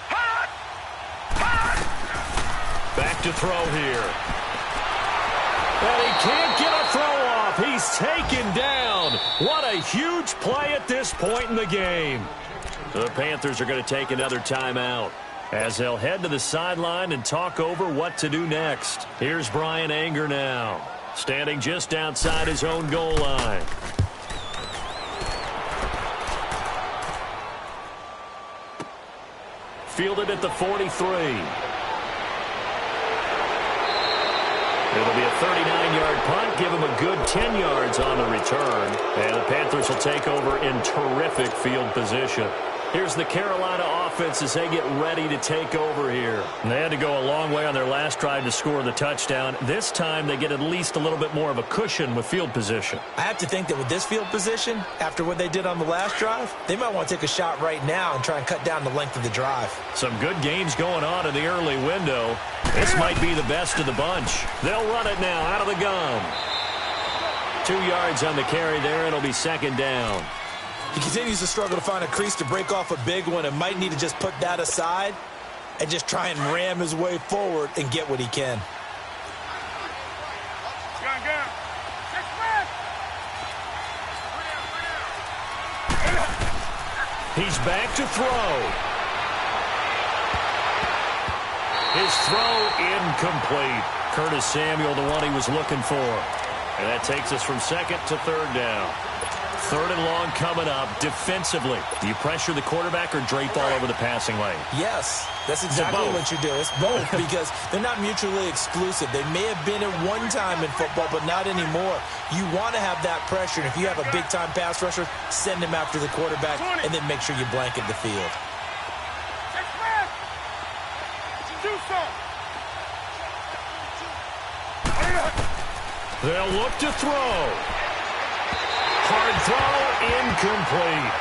Hot! Hot! Back to throw here. And he can't get a throw off. He's taken down. What a huge play at this point in the game. The Panthers are going to take another timeout as they'll head to the sideline and talk over what to do next. Here's Brian Anger now, standing just outside his own goal line. Fielded at the 43. It'll be a 39-yard punt, give him a good 10 yards on the return. And the Panthers will take over in terrific field position. Here's the Carolina offense as they get ready to take over here. And they had to go a long way on their last drive to score the touchdown. This time they get at least a little bit more of a cushion with field position. I have to think that with this field position, after what they did on the last drive, they might want to take a shot right now and try and cut down the length of the drive. Some good games going on in the early window. This might be the best of the bunch. They'll run it now out of the gun. 2 yards on the carry there. It'll be second down. He continues to struggle to find a crease to break off a big one and might need to just put that aside and just try and ram his way forward and get what he can. He's back to throw. His throw incomplete. Curtis Samuel, the one he was looking for. And that takes us from second to third down. Third and long coming up. Defensively, do you pressure the quarterback or drape all over the passing lane? Yes, that's exactly what you do. It's both because they're not mutually exclusive. They may have been at one time in football, but not anymore. You want to have that pressure, and if you have a big-time pass rusher, send him after the quarterback, and then make sure you blanket the field. They'll look to throw. Hard throw, incomplete.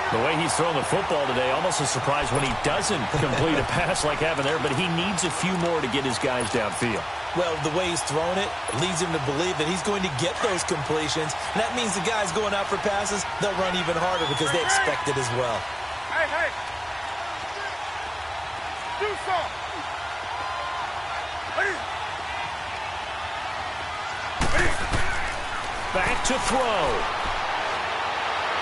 The way he's thrown the football today, almost a surprise when he doesn't complete a pass like having there, but he needs a few more to get his guys downfield. Well, the way he's thrown it leads him to believe that he's going to get those completions. And that means the guys going out for passes, they'll run even harder because they expect it as well. Hey. Do something. Back to throw.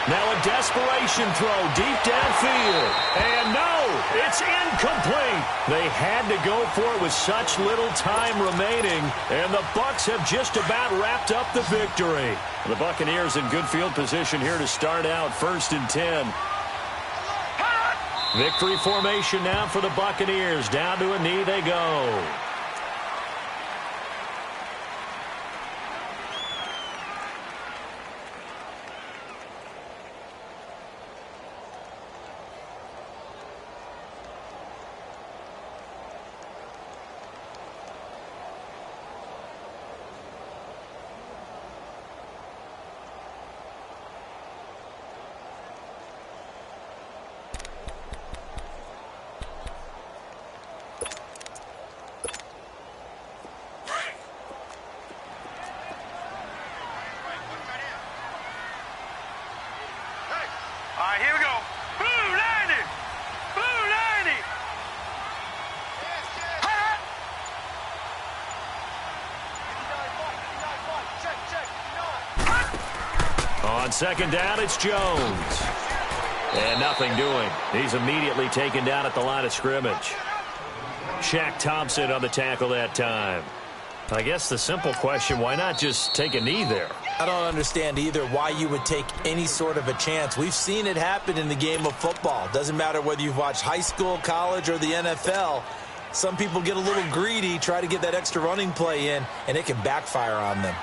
Now a desperation throw deep downfield. And no, it's incomplete. They had to go for it with such little time remaining. And the Bucs have just about wrapped up the victory. The Buccaneers in good field position here to start out 1st and 10. Victory formation now for the Buccaneers. Down to a knee they go. All right, here we go. Blue 90. Blue 90. On second down, it's Jones. And nothing doing. He's immediately taken down at the line of scrimmage. Shaq Thompson on the tackle that time. I guess the simple question, why not just take a knee there? I don't understand either why you would take any sort of a chance. We've seen it happen in the game of football. Doesn't matter whether you've watched high school, college, or the NFL. Some people get a little greedy, try to get that extra running play in, and it can backfire on them.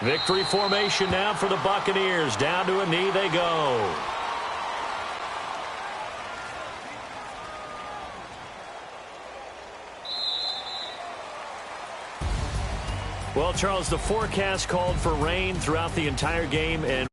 Victory formation now for the Buccaneers. Down to a knee they go. Well, Charles, the forecast called for rain throughout the entire game, and